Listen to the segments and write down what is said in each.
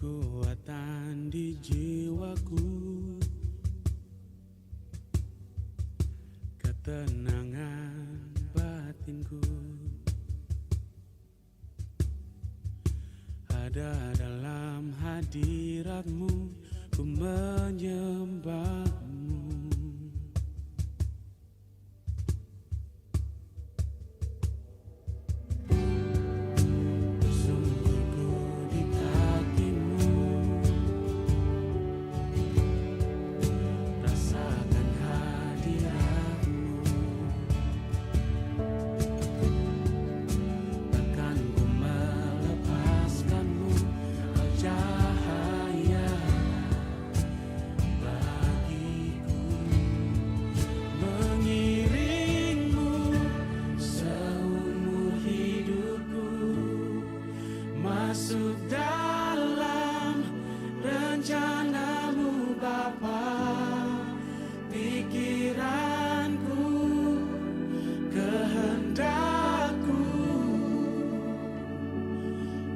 kekuatan di jiwaku, ketenangan batinku ada dalam hadiratmu, ku menyembahmu. Masuk dalam rencanamu Bapa, pikiranku, kehendakku,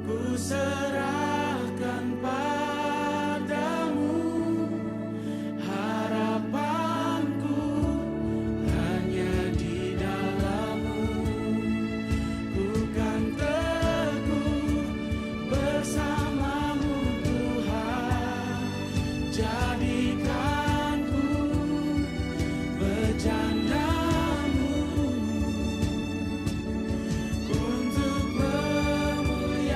ku serahkan padamu. Harapanku hanya di dalam-Mu, ku kan bersamamu Tuhan, jadikanku berjandamu untuk memuliakan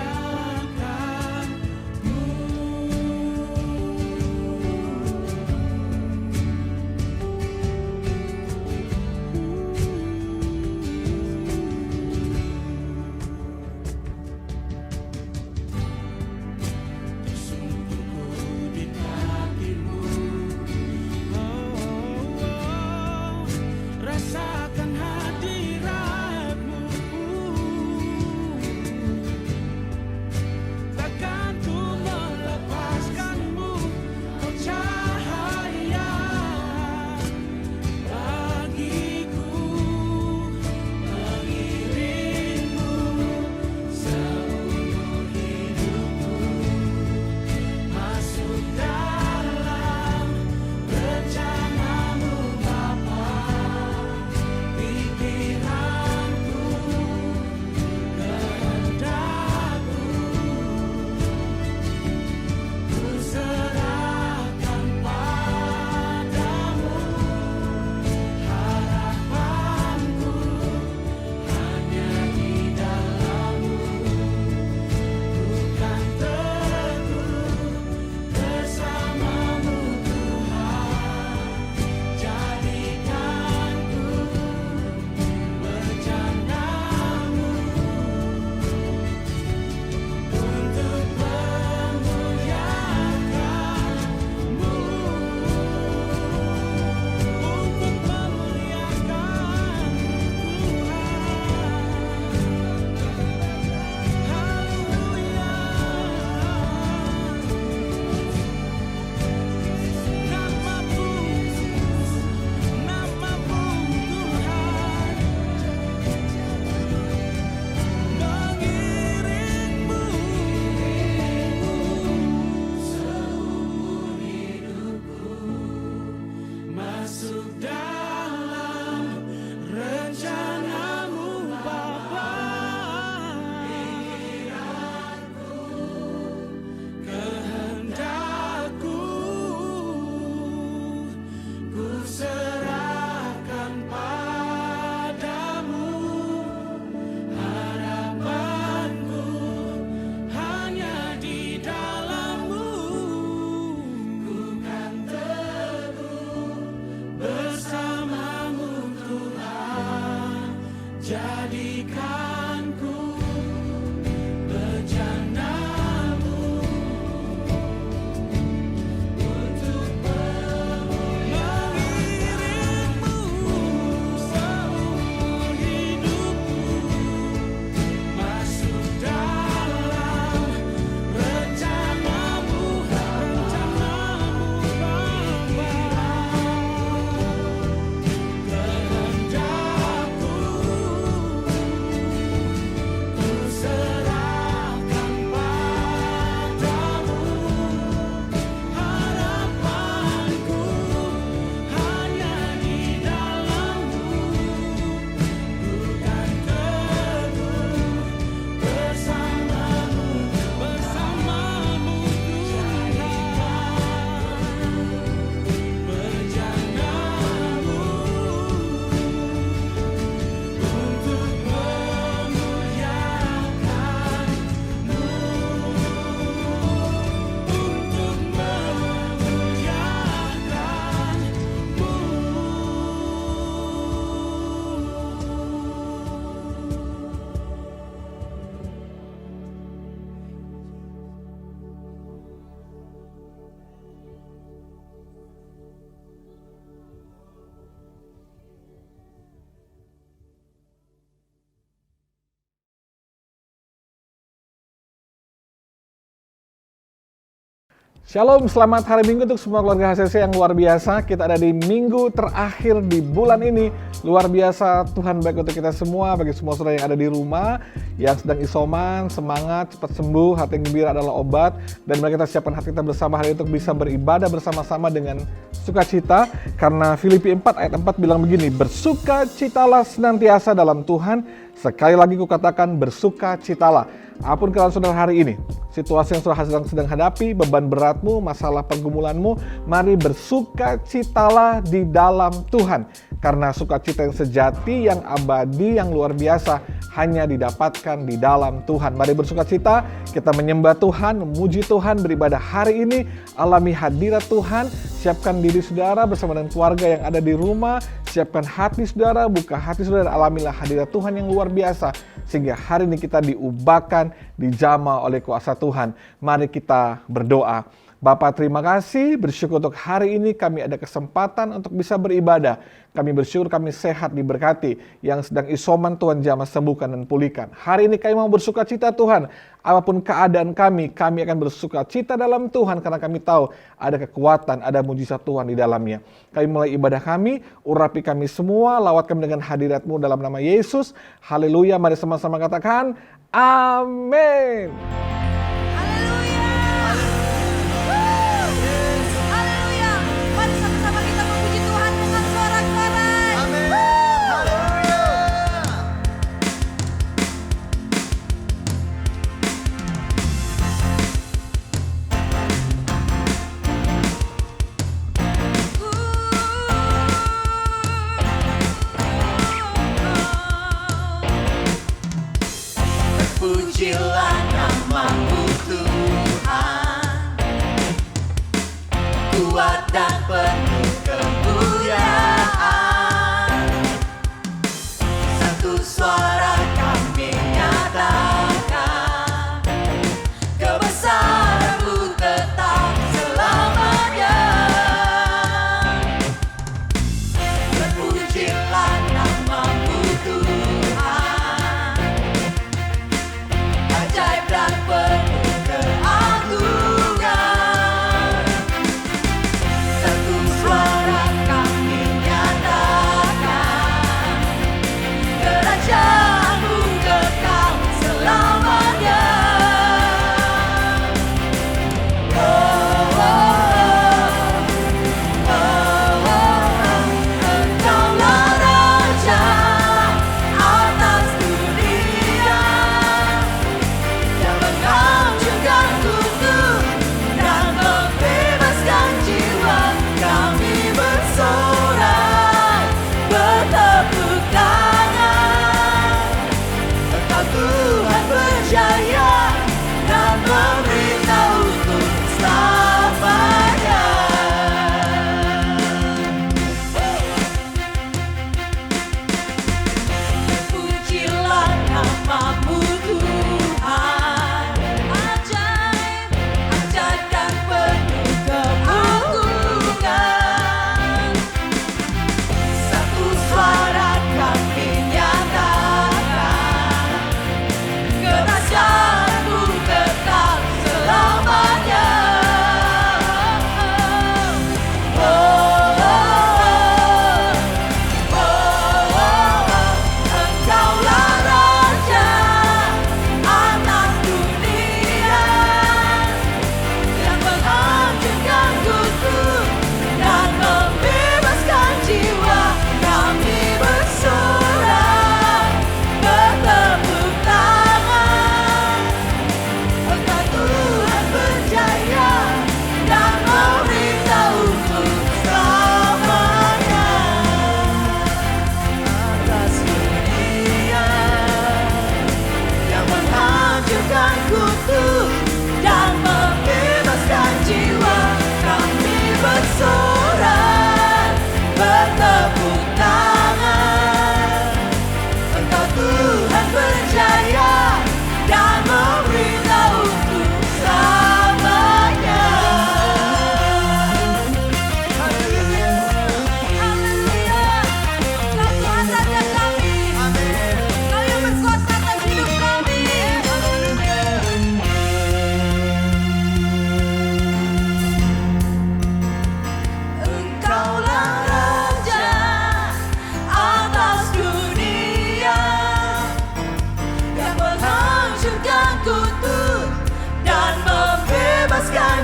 Shalom, selamat hari Minggu untuk semua keluarga HCC yang luar biasa. Kita ada di minggu terakhir di bulan ini. Luar biasa, Tuhan baik untuk kita semua. Bagi semua saudara yang ada di rumah, yang sedang isoman, semangat, cepat sembuh, hati yang gembira adalah obat. Dan mari kita siapkan hati kita bersama hari ini untuk bisa beribadah bersama-sama dengan sukacita. Karena Filipi 4 ayat 4 bilang begini, bersukacitalah senantiasa dalam Tuhan. Sekali lagi kukatakan bersukacitalah. Apapun keadaan saudara hari ini, situasi yang saudara sedang hadapi, beban beratmu, masalah pergumulanmu, mari bersukacitalah di dalam Tuhan. Karena sukacita yang sejati, yang abadi, yang luar biasa, hanya didapatkan di dalam Tuhan. Mari bersukacita, kita menyembah Tuhan, memuji Tuhan, beribadah hari ini, alami hadirat Tuhan, siapkan diri saudara bersama dengan keluarga yang ada di rumah, siapkan hati saudara, buka hati saudara, alamilah hadirat Tuhan yang luar biasa. Sehingga hari ini kita diubahkan, dijamah oleh kuasa Tuhan. Mari kita berdoa. Bapa, terima kasih, bersyukur untuk hari ini kami ada kesempatan untuk bisa beribadah. Kami bersyukur kami sehat diberkati. Yang sedang isoman Tuhan jamah sembuhkan dan pulihkan. Hari ini kami mau bersukacita Tuhan. Apapun keadaan kami akan bersukacita dalam Tuhan. Karena kami tahu ada kekuatan, ada mujizat Tuhan di dalamnya. Kami mulai ibadah kami, urapi kami semua, lawat kami dengan hadirat-Mu dalam nama Yesus. Haleluya, mari sama-sama katakan, amin. Pujilah nama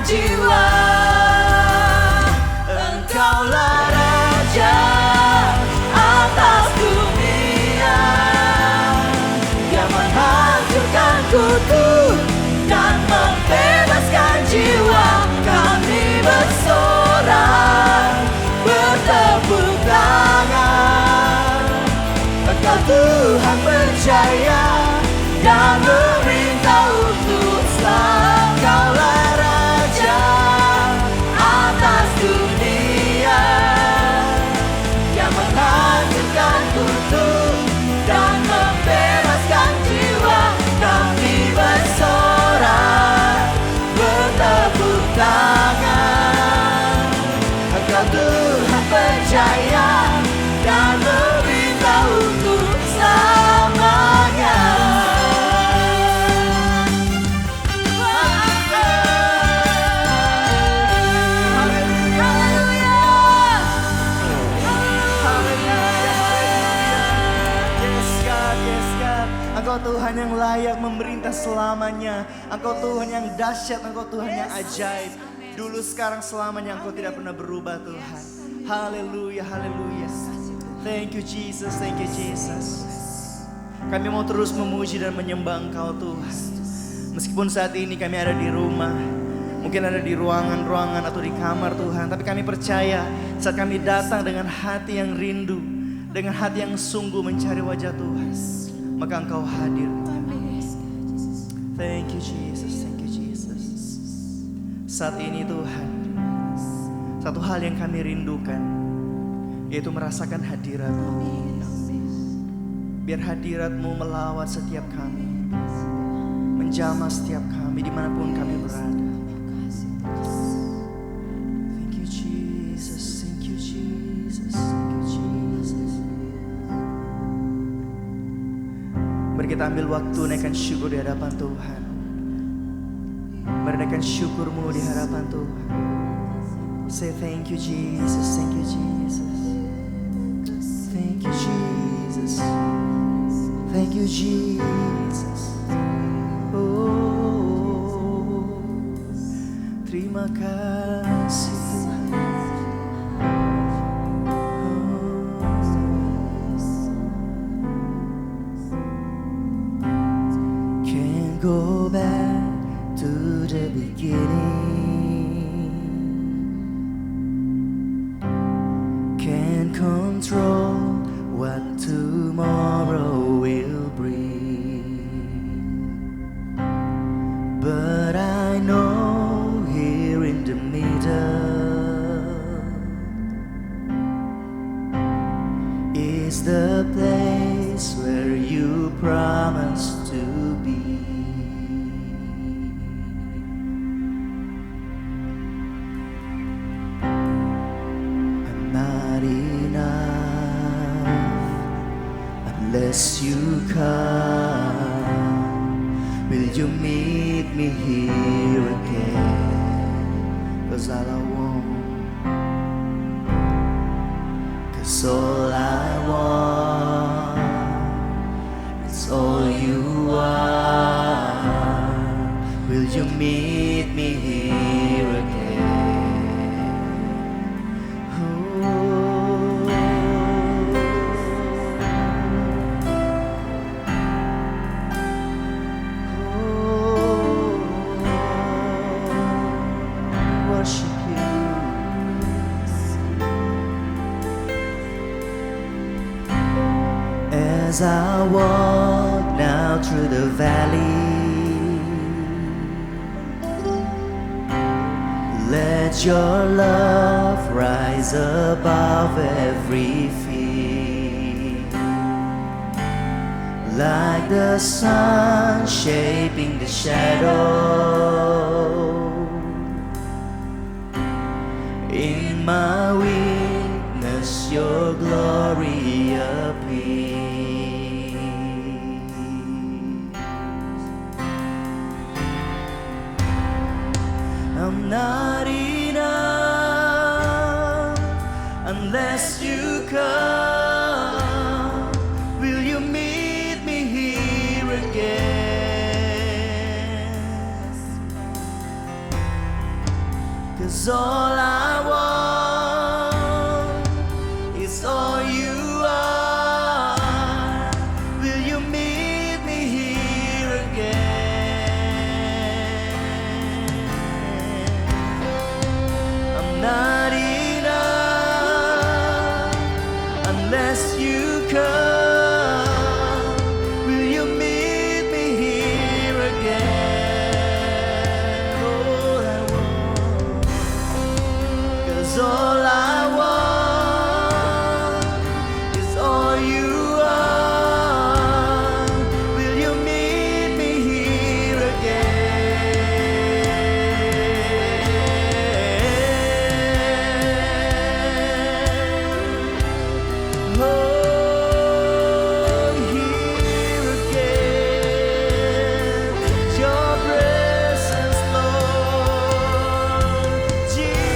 jiwa. Engkaulah Raja atas dunia, yang menghancurkan kutu dan membebaskan jiwa. Kami bersorak, bertepuk tangan. Engkau Tuhan percaya dan memerintah untuk selamat. Engkaulah Raja atas dunia, yang menghancurkan kutu dan membebaskan jiwa. Kami bersorak, bertepuk tangan. Engkau Tuhan percaya dan memerintah untuk selamanya. Engkau Tuhan yang layak memerintah selamanya. Engkau Tuhan yang dahsyat, Engkau Tuhan yang ajaib. Dulu, sekarang, selamanya Engkau tidak pernah berubah Tuhan. Haleluya, haleluya. Thank you Jesus, thank you Jesus. Kami mau terus memuji dan menyembah Engkau Tuhan. Meskipun saat ini kami ada di rumah, mungkin ada di ruangan-ruangan atau di kamar Tuhan, tapi kami percaya saat kami datang dengan hati yang rindu, dengan hati yang sungguh mencari wajah Tuhan, maka Engkau hadir. Thank you Jesus, thank you Jesus. Saat ini Tuhan, satu hal yang kami rindukan, yaitu merasakan hadirat-Mu. Biar hadirat-Mu melawat setiap kami, menjamah setiap kami dimanapun kami berada. Thank you Jesus, thank you Jesus, thank you Jesus. Mari kita ambil waktu naikkan syukur di hadapan Tuhan. Mari naikkan syukur-Mu di hadapan Tuhan. Say thank you Jesus, thank you Jesus. Thank you Jesus, thank you Jesus. Oh, terima kasih. Go back to the beginning. Can't control what tomorrow will bring, but I know here in the middle is the place where you promised to be. Unless you come, will you meet me here again? 'Cause all I want, 'cause all I want is all you are. Will you meet me here again? As I walk now through the valley, let your love rise above every fear, like the sun shaping the shadow. In my weakness, your glory appears. I'm not enough unless you come. Will you meet me here again? 'Cause all I want is all you are. Will you meet me here again? I'm not enough unless you come. Will you meet me here again? All I want, 'cause all I want is all you are. Will you meet me here again? Oh, here again, your presence, Lord Jesus.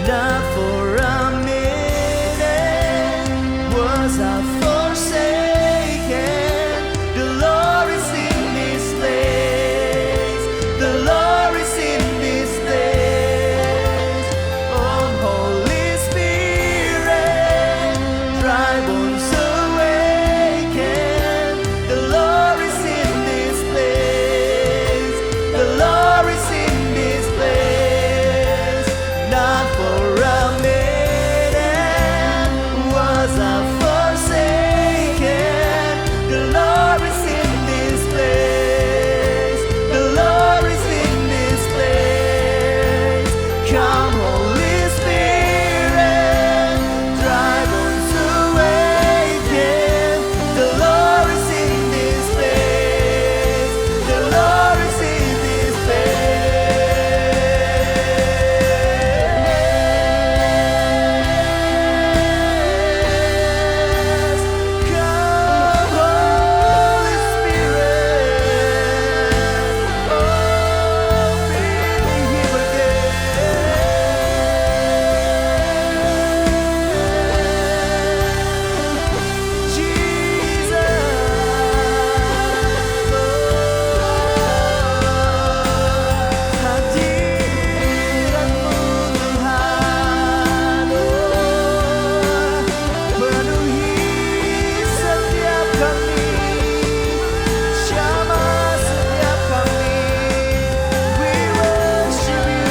Not for a minute was I forsaken. The Lord is in this place. The Lord is in this place. Oh, Holy Spirit, dry bones awaken. The Lord is in this place. The Lord is in this place. Not for a minute was I forsaken. The Lord is in this place. The Lord is in this place. Come, Holy Spirit, dry bones awaken. The Lord is in this place. The Lord is in this place. Come, Holy Spirit, oh, meet me here again. Jesus, hadiratmu Tuhan, penuhi setiap kami, jamah setiap kami. We worship you,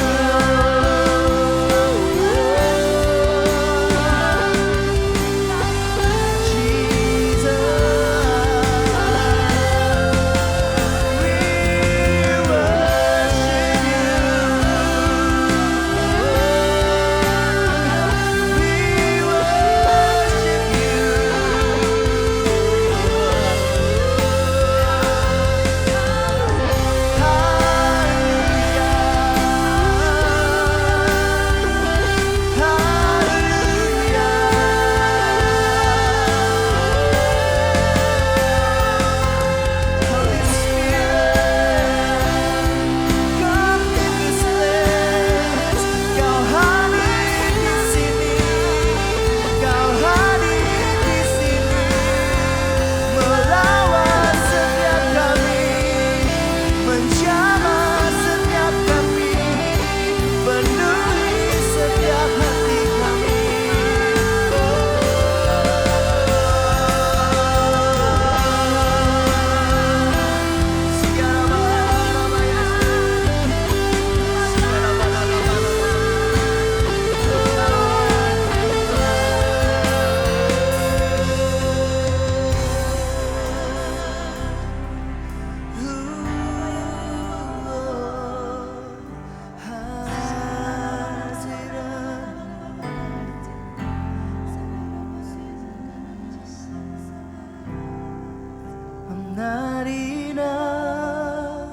not enough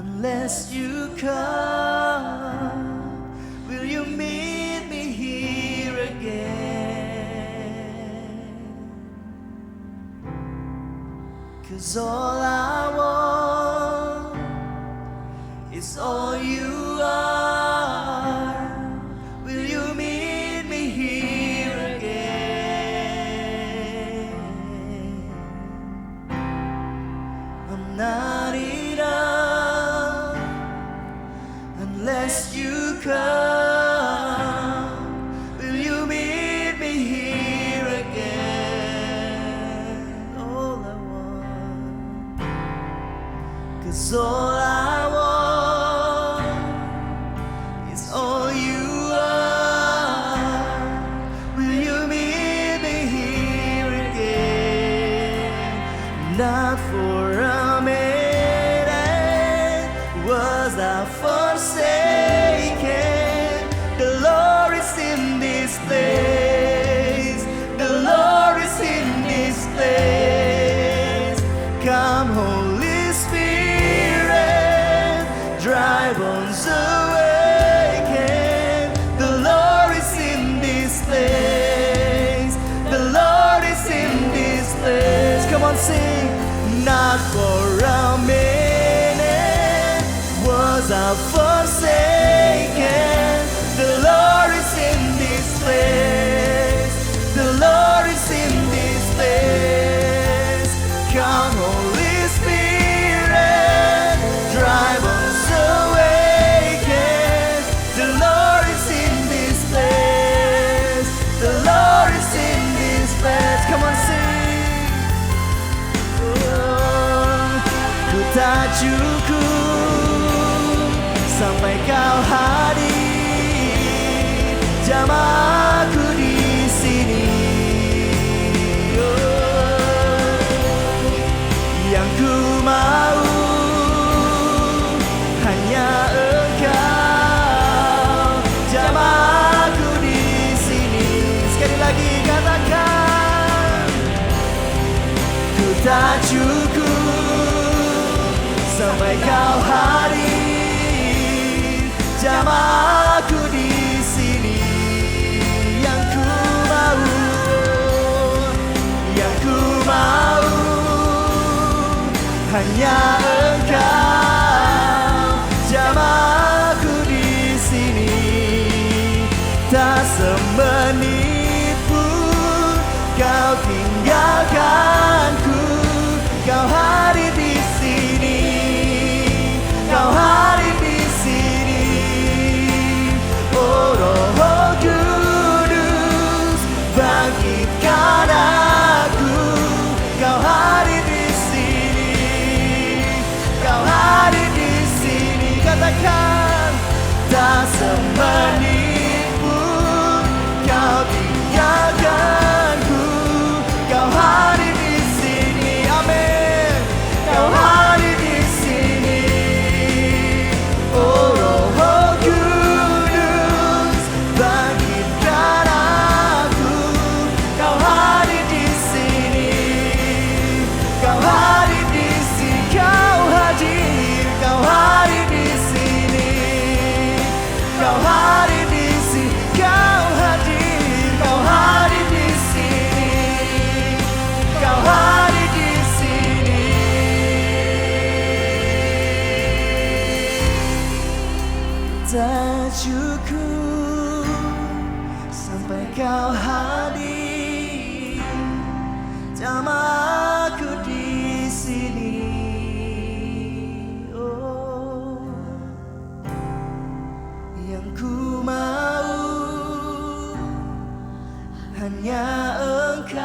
unless you come. Will you meet me here again? 'Cause all I want is all you are. Will you meet me all I want. It's all you are. Will you meet me here again? Not for a minute was I forsaken. The Lord is in this place. The Lord is in this place. Come, Holy Spirit, dry bones awaken. The Lord is in this place. The Lord is in this place. Come on, sing. Not for a minute was I forsaken. The Lord is in this place. The Lord is in this place. Come, Holy Spirit, dry bones awaken. The Lord is in this place. The Lord is in this place. Come on, sing. Oh, ku tak cukup sampai kau hadir, jamaku di sini. Yang ku mau hanya Engkau, jamaku di sini. Sekali lagi katakan, ku tak cukup sampai Kau hadir, jamaku di sini. Yang ku mau, yang ku mau hanya Engkau, jamaku di sini. Tak semenit pun Kau tinggalkanku. Kau hadir di sini. Kau hadir di sini. Oh Roh Kudus, bangkitkan aku. Kau hadir di sini. Kau hadir di sini. Katakan, tak semenit pun Kau tinggalkanku. Kau hadir di sini. Amin. Kau hadir di sini. Oh Roh Kudus, bangkitkan aku. Kau hadir di sini. Kau hadir di sini. Kau hadir. Kau hadir di sini. Kau hadir di sini. Kau hadir. Kau hadir di sini. Kau hadir di sini. Tak cukup sampai Kau hadir, jamaku di sini. Oh, yang ku mau hanya Engkau,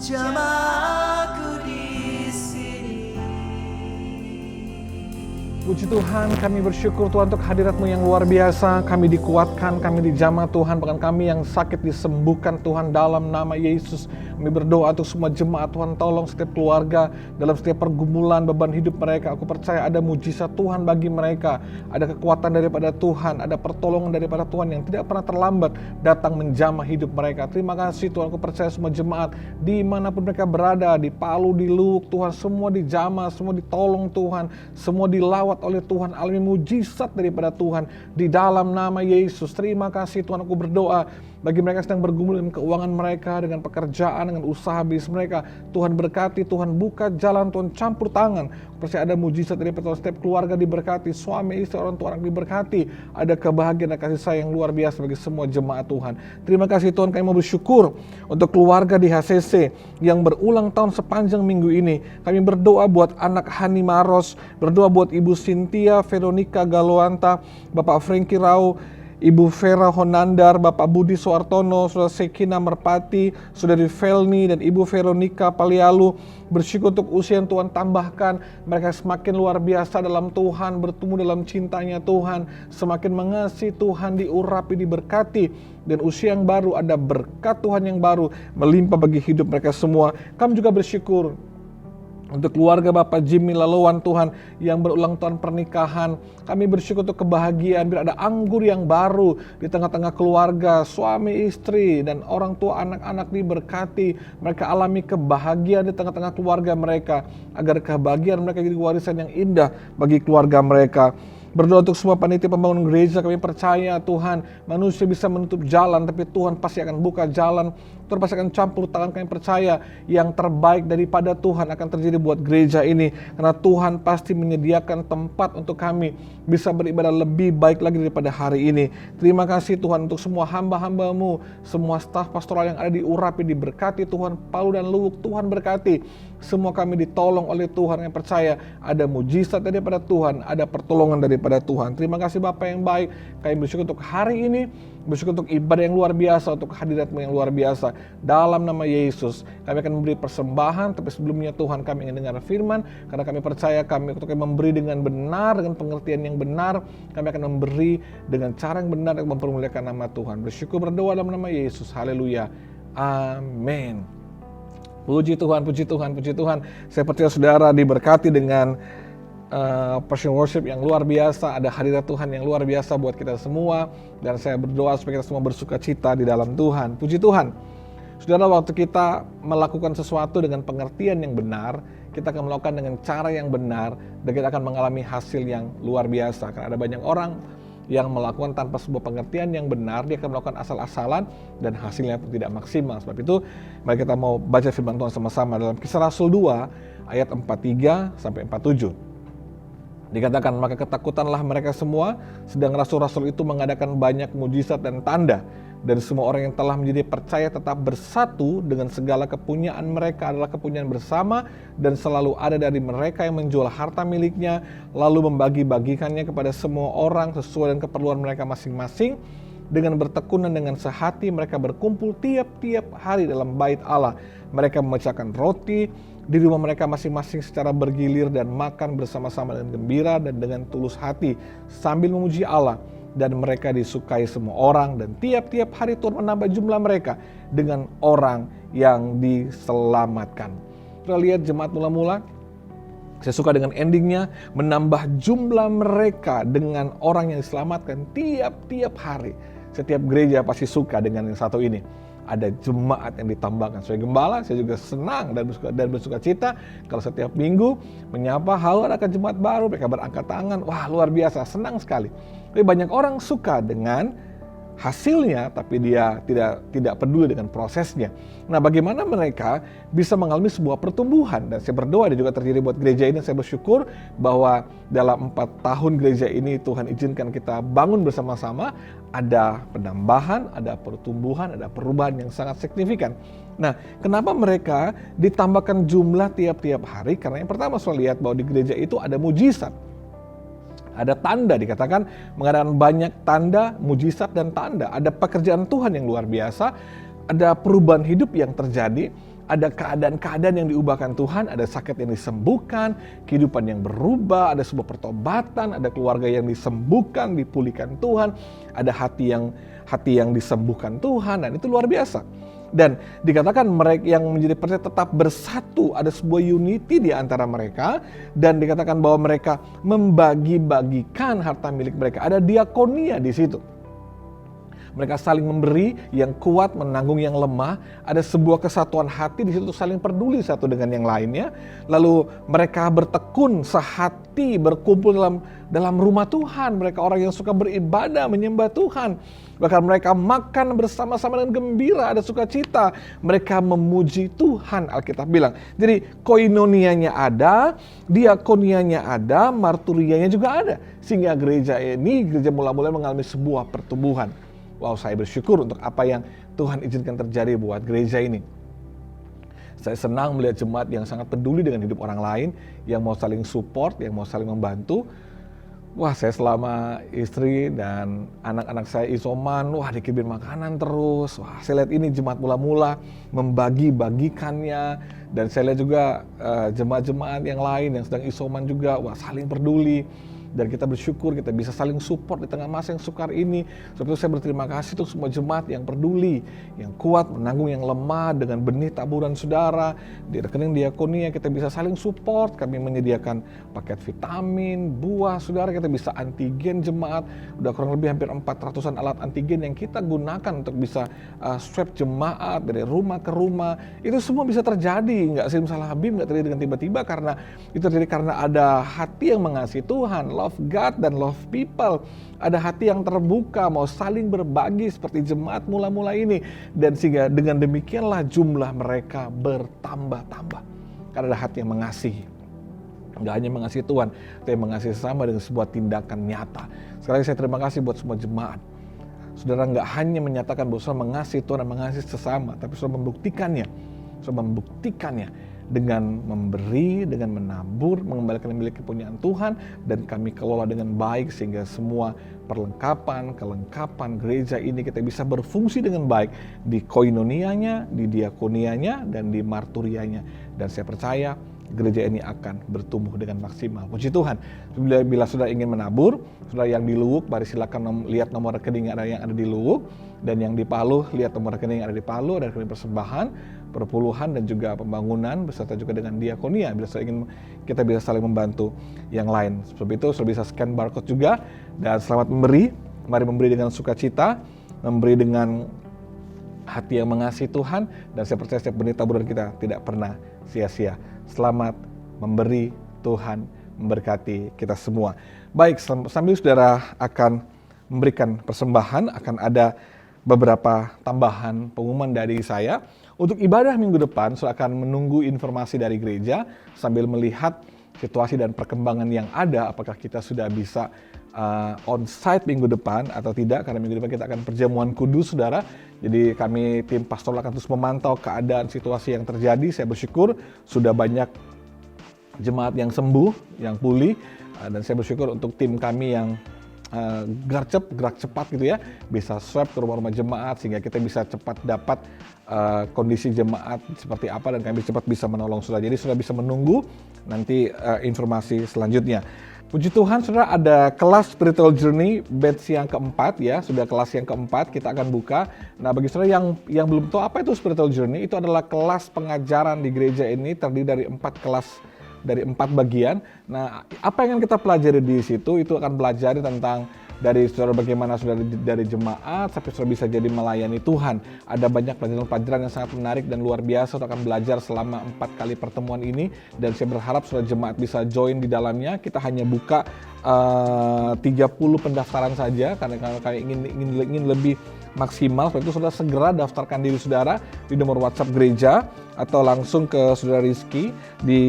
jamaku di sini. Puji Tuhan, kami bersyukur Tuhan untuk hadirat-Mu yang luar biasa. Kami dikuatkan, kami dijamah Tuhan, bahkan kami yang sakit disembuhkan Tuhan dalam nama Yesus. Kami berdoa untuk semua jemaat Tuhan, tolong setiap keluarga dalam setiap pergumulan beban hidup mereka. Aku percaya ada mujizat Tuhan bagi mereka, ada kekuatan daripada Tuhan, ada pertolongan daripada Tuhan yang tidak pernah terlambat datang menjamah hidup mereka. Terima kasih Tuhan, aku percaya semua jemaat dimanapun mereka berada, di Palu, di Luwuk Tuhan, semua dijamah, semua ditolong Tuhan, semua dilawat oleh Tuhan, alami mujizat daripada Tuhan di dalam nama Yesus. Terima kasih Tuhan, aku berdoa bagi mereka sedang bergumul dengan keuangan mereka, dengan pekerjaan, dengan usaha bisnis mereka. Tuhan berkati, Tuhan buka jalan, Tuhan campur tangan. Aku percaya ada mujizat dari Tuhan, setiap keluarga diberkati, suami, istri, orang tua, anak diberkati. Ada kebahagiaan dan kasih sayang luar biasa bagi semua jemaat Tuhan. Terima kasih Tuhan, kami mau bersyukur untuk keluarga di HCC yang berulang tahun sepanjang minggu ini. Kami berdoa buat anak Hani Maros, berdoa buat Ibu Cynthia Veronica Galoanta, Bapak Frankie Rao, Ibu Vera Honandar, Bapak Budi Suartono, Saudara Sekina Merpati, Saudari Felni, dan Ibu Veronica Palialu. Bersyukur untuk usia yang Tuhan tambahkan, mereka semakin luar biasa dalam Tuhan, bertumbuh dalam cintanya Tuhan, semakin mengasihi Tuhan, diurapi, diberkati, dan usia yang baru, ada berkat Tuhan yang baru melimpah bagi hidup mereka semua. Kami juga bersyukur untuk keluarga Bapak Jimmy Lalowan Tuhan yang berulang tahun pernikahan. Kami bersyukur untuk kebahagiaan, biar ada anggur yang baru di tengah-tengah keluarga, suami istri dan orang tua anak-anak diberkati. Mereka alami kebahagiaan di tengah-tengah keluarga mereka, agar kebahagiaan mereka jadi warisan yang indah bagi keluarga mereka. Berdoa untuk semua panitia pembangunan gereja, kami percaya Tuhan, manusia bisa menutup jalan, tapi Tuhan pasti akan buka jalan. Tuhan pasti akan campur tangan, kami percaya yang terbaik daripada Tuhan akan terjadi buat gereja ini. Karena Tuhan pasti menyediakan tempat untuk kami bisa beribadah lebih baik lagi daripada hari ini. Terima kasih Tuhan untuk semua hamba-hamba-Mu, semua staf pastoral yang ada di Urapi, diberkati Tuhan, Palu dan Luwuk, Tuhan berkati. Semua kami ditolong oleh Tuhan, yang percaya ada mujizat daripada Tuhan, ada pertolongan daripada Tuhan. Terima kasih Bapa yang baik, kami bersyukur untuk hari ini, bersyukur untuk ibadah yang luar biasa, untuk hadirat-Mu yang luar biasa. Dalam nama Yesus, kami akan memberi persembahan, tapi sebelumnya Tuhan kami ingin dengar firman, karena kami percaya kami untuk memberi dengan benar, dengan pengertian yang benar, kami akan memberi dengan cara yang benar yang mempermuliakan nama Tuhan. Bersyukur berdoa dalam nama Yesus, haleluya, amin. Puji Tuhan, puji Tuhan, puji Tuhan. Saya percaya saudara diberkati dengan passion worship yang luar biasa, ada hadirat Tuhan yang luar biasa buat kita semua, dan saya berdoa supaya kita semua bersuka cita di dalam Tuhan. Puji Tuhan. Saudara, waktu kita melakukan sesuatu dengan pengertian yang benar, kita akan melakukan dengan cara yang benar, dan kita akan mengalami hasil yang luar biasa. Karena ada banyak orang yang melakukan tanpa sebuah pengertian yang benar, dia akan melakukan asal-asalan dan hasilnya pun tidak maksimal. Sebab itu, mari kita mau baca firman Tuhan sama-sama dalam Kisah Rasul 2 ayat 43 sampai 47. Dikatakan, maka ketakutanlah mereka semua, sedang rasul-rasul itu mengadakan banyak mujizat dan tanda, dan semua orang yang telah menjadi percaya tetap bersatu, dengan segala kepunyaan mereka adalah kepunyaan bersama, dan selalu ada dari mereka yang menjual harta miliknya, lalu membagi-bagikannya kepada semua orang sesuai dengan keperluan mereka masing-masing. Dengan bertekunan dengan sehati mereka berkumpul tiap-tiap hari dalam bait Allah. Mereka memecahkan roti di rumah mereka masing-masing secara bergilir dan makan bersama-sama dengan gembira dan dengan tulus hati sambil memuji Allah. Dan mereka disukai semua orang, dan tiap-tiap hari Tuhan menambah jumlah mereka dengan orang yang diselamatkan. Kita lihat jemaat mula-mula, saya suka dengan endingnya, menambah jumlah mereka dengan orang yang diselamatkan tiap-tiap hari. Setiap gereja pasti suka dengan yang satu ini. Ada jemaat yang ditambahkan. Sebagai gembala, saya juga senang dan bersuka cita kalau setiap minggu menyapa, halo ada jemaat baru, mereka berangkat tangan, wah luar biasa, senang sekali. Tapi banyak orang suka dengan hasilnya, tapi dia tidak peduli dengan prosesnya. Nah, bagaimana mereka bisa mengalami sebuah pertumbuhan? Dan saya berdoa, dan juga terjadi buat gereja ini. Saya bersyukur bahwa dalam 4 tahun gereja ini Tuhan izinkan kita bangun bersama-sama, ada penambahan, ada pertumbuhan, ada perubahan yang sangat signifikan. Nah, kenapa mereka ditambahkan jumlah tiap-tiap hari? Karena yang pertama saya lihat bahwa di gereja itu ada mujizat. Ada tanda, dikatakan mengadakan banyak tanda, mujizat dan tanda. Ada pekerjaan Tuhan yang luar biasa, ada perubahan hidup yang terjadi, ada keadaan-keadaan yang diubahkan Tuhan, ada sakit yang disembuhkan, kehidupan yang berubah, ada sebuah pertobatan, ada keluarga yang disembuhkan, dipulihkan Tuhan, ada hati yang disembuhkan Tuhan, dan itu luar biasa. Dan dikatakan mereka yang menjadi percaya tetap bersatu, ada sebuah unity di antara mereka, dan dikatakan bahwa mereka membagi-bagikan harta milik mereka. Ada diakonia di situ. Mereka saling memberi, yang kuat menanggung yang lemah. Ada sebuah kesatuan hati di situ, saling peduli satu dengan yang lainnya. Lalu mereka bertekun sehati, berkumpul dalam rumah Tuhan. Mereka orang yang suka beribadah, menyembah Tuhan. Bahkan mereka makan bersama-sama dengan gembira, ada sukacita. Mereka memuji Tuhan, Alkitab bilang. Jadi koinonianya ada, diakonianya ada, marturianya juga ada. Sehingga gereja ini, gereja mula-mula mengalami sebuah pertumbuhan. Wow, saya bersyukur untuk apa yang Tuhan izinkan terjadi buat gereja ini. Saya senang melihat jemaat yang sangat peduli dengan hidup orang lain, yang mau saling support, yang mau saling membantu. Wah, saya selama istri dan anak-anak saya isoman, wah dikirim makanan terus. Wah, saya lihat ini jemaat mula-mula membagi-bagikannya. Dan saya lihat juga jemaat-jemaat yang lain yang sedang isoman juga, wah saling peduli. Dan kita bersyukur kita bisa saling support di tengah masa yang sukar ini. Sebab itu saya berterima kasih untuk semua jemaat yang peduli, yang kuat menanggung yang lemah dengan benih taburan saudara. Di rekening diakonia kita bisa saling support. Kami menyediakan paket vitamin, buah, saudara. Kita bisa antigen jemaat. Udah kurang lebih hampir 400-an alat antigen yang kita gunakan untuk bisa swab jemaat dari rumah ke rumah. Itu semua bisa terjadi, nggak simsalabim, nggak terjadi dengan tiba-tiba, karena itu terjadi karena ada hati yang mengasihi Tuhan, love God dan love people. Ada hati yang terbuka mau saling berbagi seperti jemaat mula-mula ini. Dan sehingga dengan demikianlah jumlah mereka bertambah-tambah. Karena ada hati yang mengasihi. Nggak hanya mengasihi Tuhan, tapi mengasihi sesama dengan sebuah tindakan nyata. Sekali lagi saya terima kasih buat semua jemaat. Saudara nggak hanya menyatakan bahwa saudara mengasihi Tuhan dan mengasihi sesama, tapi saudara membuktikannya. Saudara membuktikannya dengan memberi, dengan menabur, mengembalikan milik kepunyaan Tuhan, dan kami kelola dengan baik sehingga semua perlengkapan, kelengkapan gereja ini kita bisa berfungsi dengan baik di koinonianya, di diakonianya, dan di marturianya. Dan saya percaya gereja ini akan bertumbuh dengan maksimal. Puji Tuhan. Bila saudara ingin menabur, saudara yang di Luwuk, mari silakan lihat nomor rekening yang ada di Luwuk, dan yang di Palu, lihat nomor rekening yang ada di Palu, ada rekening persembahan, perpuluhan, dan juga pembangunan, beserta juga dengan diakonia. Bila saudara ingin, kita bisa saling membantu yang lain. Sebab itu, saudara bisa scan barcode juga, dan selamat memberi. Mari memberi dengan sukacita, memberi dengan hati yang mengasihi Tuhan, dan saya percaya setiap benih taburan kita tidak pernah sia-sia. Selamat memberi, Tuhan memberkati kita semua. Baik, sambil saudara akan memberikan persembahan, akan ada beberapa tambahan pengumuman dari saya. Untuk ibadah minggu depan, saudara akan menunggu informasi dari gereja sambil melihat situasi dan perkembangan yang ada, apakah kita sudah bisa on-site minggu depan atau tidak, karena minggu depan kita akan perjamuan kudus, saudara. Jadi kami tim pastoral akan terus memantau keadaan situasi yang terjadi. Saya bersyukur sudah banyak jemaat yang sembuh, yang pulih, dan saya bersyukur untuk tim kami yang gerak cepat gitu ya, bisa swab ke rumah-rumah jemaat sehingga kita bisa cepat dapat kondisi jemaat seperti apa, dan kami cepat bisa menolong saudara. Jadi saudara bisa menunggu nanti informasi selanjutnya. Puji Tuhan, saudara, ada kelas Spiritual Journey batch yang keempat ya, sudah kelas yang keempat kita akan buka. Nah, bagi saudara yang belum tahu apa itu Spiritual Journey, itu adalah kelas pengajaran di gereja ini terdiri dari 4 kelas, dari 4 bagian. Nah, apa yang akan kita pelajari di situ, itu akan pelajari tentang dari saudara bagaimana saudara dari jemaat sampai saudara bisa jadi melayani Tuhan. Ada banyak pelajaran-pelajaran yang sangat menarik dan luar biasa. Saudara akan belajar selama 4 kali pertemuan ini, dan saya berharap saudara jemaat bisa join di dalamnya. Kita hanya buka 30 pendaftaran saja karena kami ingin lebih maksimal. Sebab itu saudara segera daftarkan diri saudara di nomor WhatsApp gereja atau langsung ke saudara Rizky di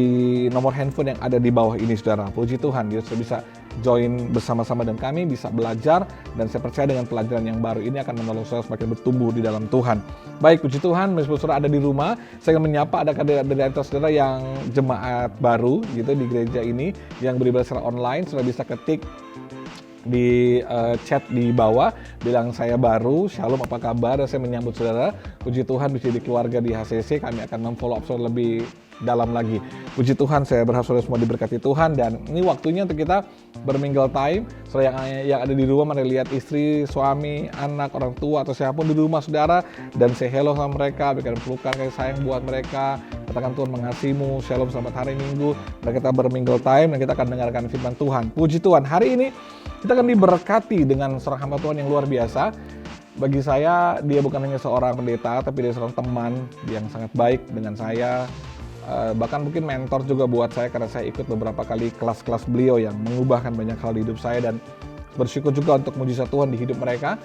nomor handphone yang ada di bawah ini, saudara. Puji Tuhan, dia sudah bisa join bersama-sama dan kami bisa belajar, dan saya percaya dengan pelajaran yang baru ini akan menolong saudara semakin bertumbuh di dalam Tuhan. Baik, puji Tuhan, meskipun saudara ada di rumah, saya akan menyapa ada dari antara saudara yang jemaat baru gitu di gereja ini yang beribadah secara online. Saudara bisa ketik di chat di bawah, bilang saya baru, shalom apa kabar, dan saya menyambut saudara. Puji Tuhan bisa di keluarga di HCC, kami akan memfollow up saudara lebih dalam lagi. Puji Tuhan, saya berharap saudara semua diberkati Tuhan, dan ini waktunya untuk kita bermingle time. Saudara yang ada di rumah, mari lihat istri, suami, anak, orang tua, atau siapapun di rumah saudara, dan say hello sama mereka, berikan pelukan kasih sayang buat mereka, katakan Tuhan mengasihimu, shalom, selamat hari Minggu, dan kita bermingle time, dan kita akan dengarkan firman Tuhan. Puji Tuhan, hari ini kita akan diberkati dengan seorang hamba Tuhan yang luar biasa. Bagi saya, dia bukan hanya seorang pendeta, tapi dia seorang teman yang sangat baik dengan saya. Bahkan mungkin mentor juga buat saya, karena saya ikut beberapa kali kelas-kelas beliau yang mengubahkan banyak hal di hidup saya, dan bersyukur juga untuk mujizat Tuhan di hidup mereka.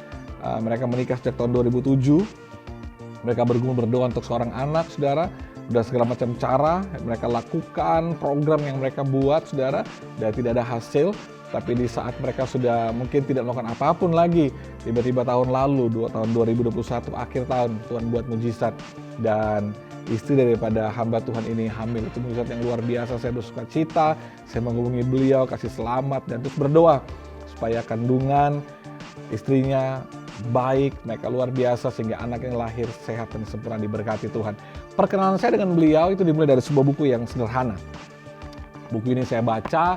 Mereka menikah sejak tahun 2007. Mereka bergumul berdoa untuk seorang anak, saudara. Udah segala macam cara mereka lakukan, program yang mereka buat, saudara, dan tidak ada hasil. Tapi di saat mereka sudah mungkin tidak melakukan apapun lagi, Tiba-tiba tahun lalu, tahun 2021, akhir tahun, Tuhan buat mujizat. Dan istri daripada hamba Tuhan ini hamil. Itu mujizat yang luar biasa. Saya bersuka cita, saya menghubungi beliau, kasih selamat, dan terus berdoa supaya kandungan istrinya baik, mereka luar biasa, sehingga anak yang lahir sehat dan sempurna, diberkati Tuhan. Perkenalan saya dengan beliau itu dimulai dari sebuah buku yang sederhana. Buku ini saya baca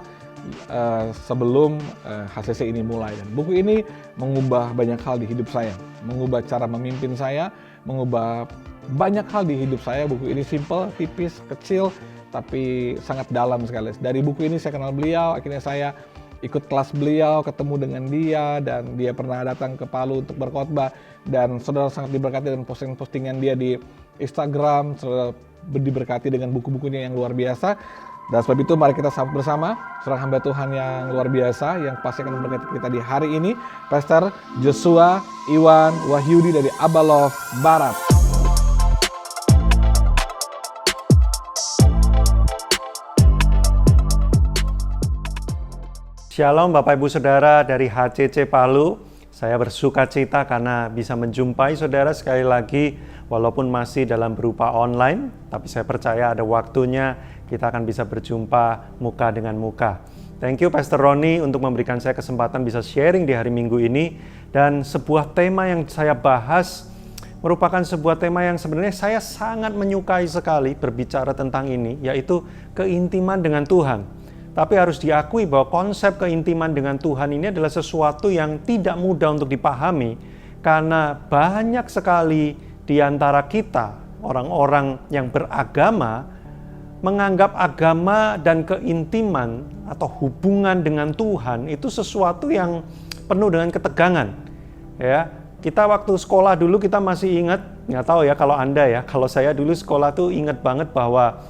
sebelum HCC ini mulai, dan buku ini mengubah banyak hal di hidup saya, mengubah cara memimpin saya, mengubah banyak hal di hidup saya. Buku ini simple, tipis, kecil, tapi sangat dalam sekali. Dari buku ini saya kenal beliau, akhirnya saya ikut kelas beliau, ketemu dengan dia, dan dia pernah datang ke Palu untuk berkhotbah, dan saudara sangat diberkati dengan postingan dia di Instagram, saudara diberkati dengan buku-bukunya yang luar biasa. Dan sebab itu mari kita sambut bersama seorang hamba Tuhan yang luar biasa yang pasti akan memberkati kita di hari ini, Pastor Joshua Iwan Wahyudi dari Abalov Barat. Shalom Bapak Ibu Saudara dari HCC Palu. Saya bersuka cita karena bisa menjumpai saudara sekali lagi, walaupun masih dalam berupa online, tapi saya percaya ada waktunya kita akan bisa berjumpa muka dengan muka. Thank you Pastor Roni untuk memberikan saya kesempatan bisa sharing di hari Minggu ini. Dan sebuah tema yang saya bahas merupakan sebuah tema yang sebenarnya saya sangat menyukai sekali berbicara tentang ini, yaitu keintiman dengan Tuhan. Tapi harus diakui bahwa konsep keintiman dengan Tuhan ini adalah sesuatu yang tidak mudah untuk dipahami, karena banyak sekali di antara kita, orang-orang yang beragama, menganggap agama dan keintiman atau hubungan dengan Tuhan itu sesuatu yang penuh dengan ketegangan. Ya, kita waktu sekolah dulu kita masih ingat, nggak tahu ya kalau Anda ya, kalau saya dulu sekolah tuh ingat banget bahwa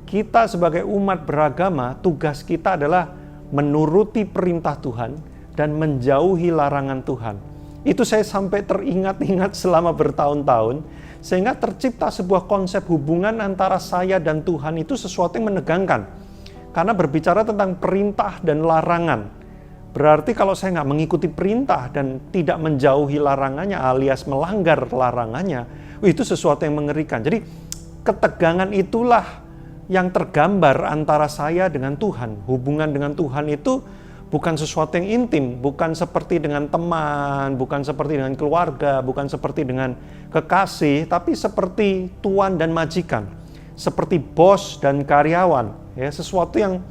kita sebagai umat beragama, tugas kita adalah menuruti perintah Tuhan dan menjauhi larangan Tuhan. Itu saya sampai teringat-ingat selama bertahun-tahun, sehingga tercipta sebuah konsep hubungan antara saya dan Tuhan itu sesuatu yang menegangkan. Karena berbicara tentang perintah dan larangan, berarti kalau saya nggak mengikuti perintah dan tidak menjauhi larangannya alias melanggar larangannya, itu sesuatu yang mengerikan. Jadi ketegangan itulah yang tergambar antara saya dengan Tuhan. Hubungan dengan Tuhan itu bukan sesuatu yang intim, bukan seperti dengan teman, bukan seperti dengan keluarga, bukan seperti dengan kekasih, tapi seperti tuan dan majikan, seperti bos dan karyawan, ya, sesuatu yang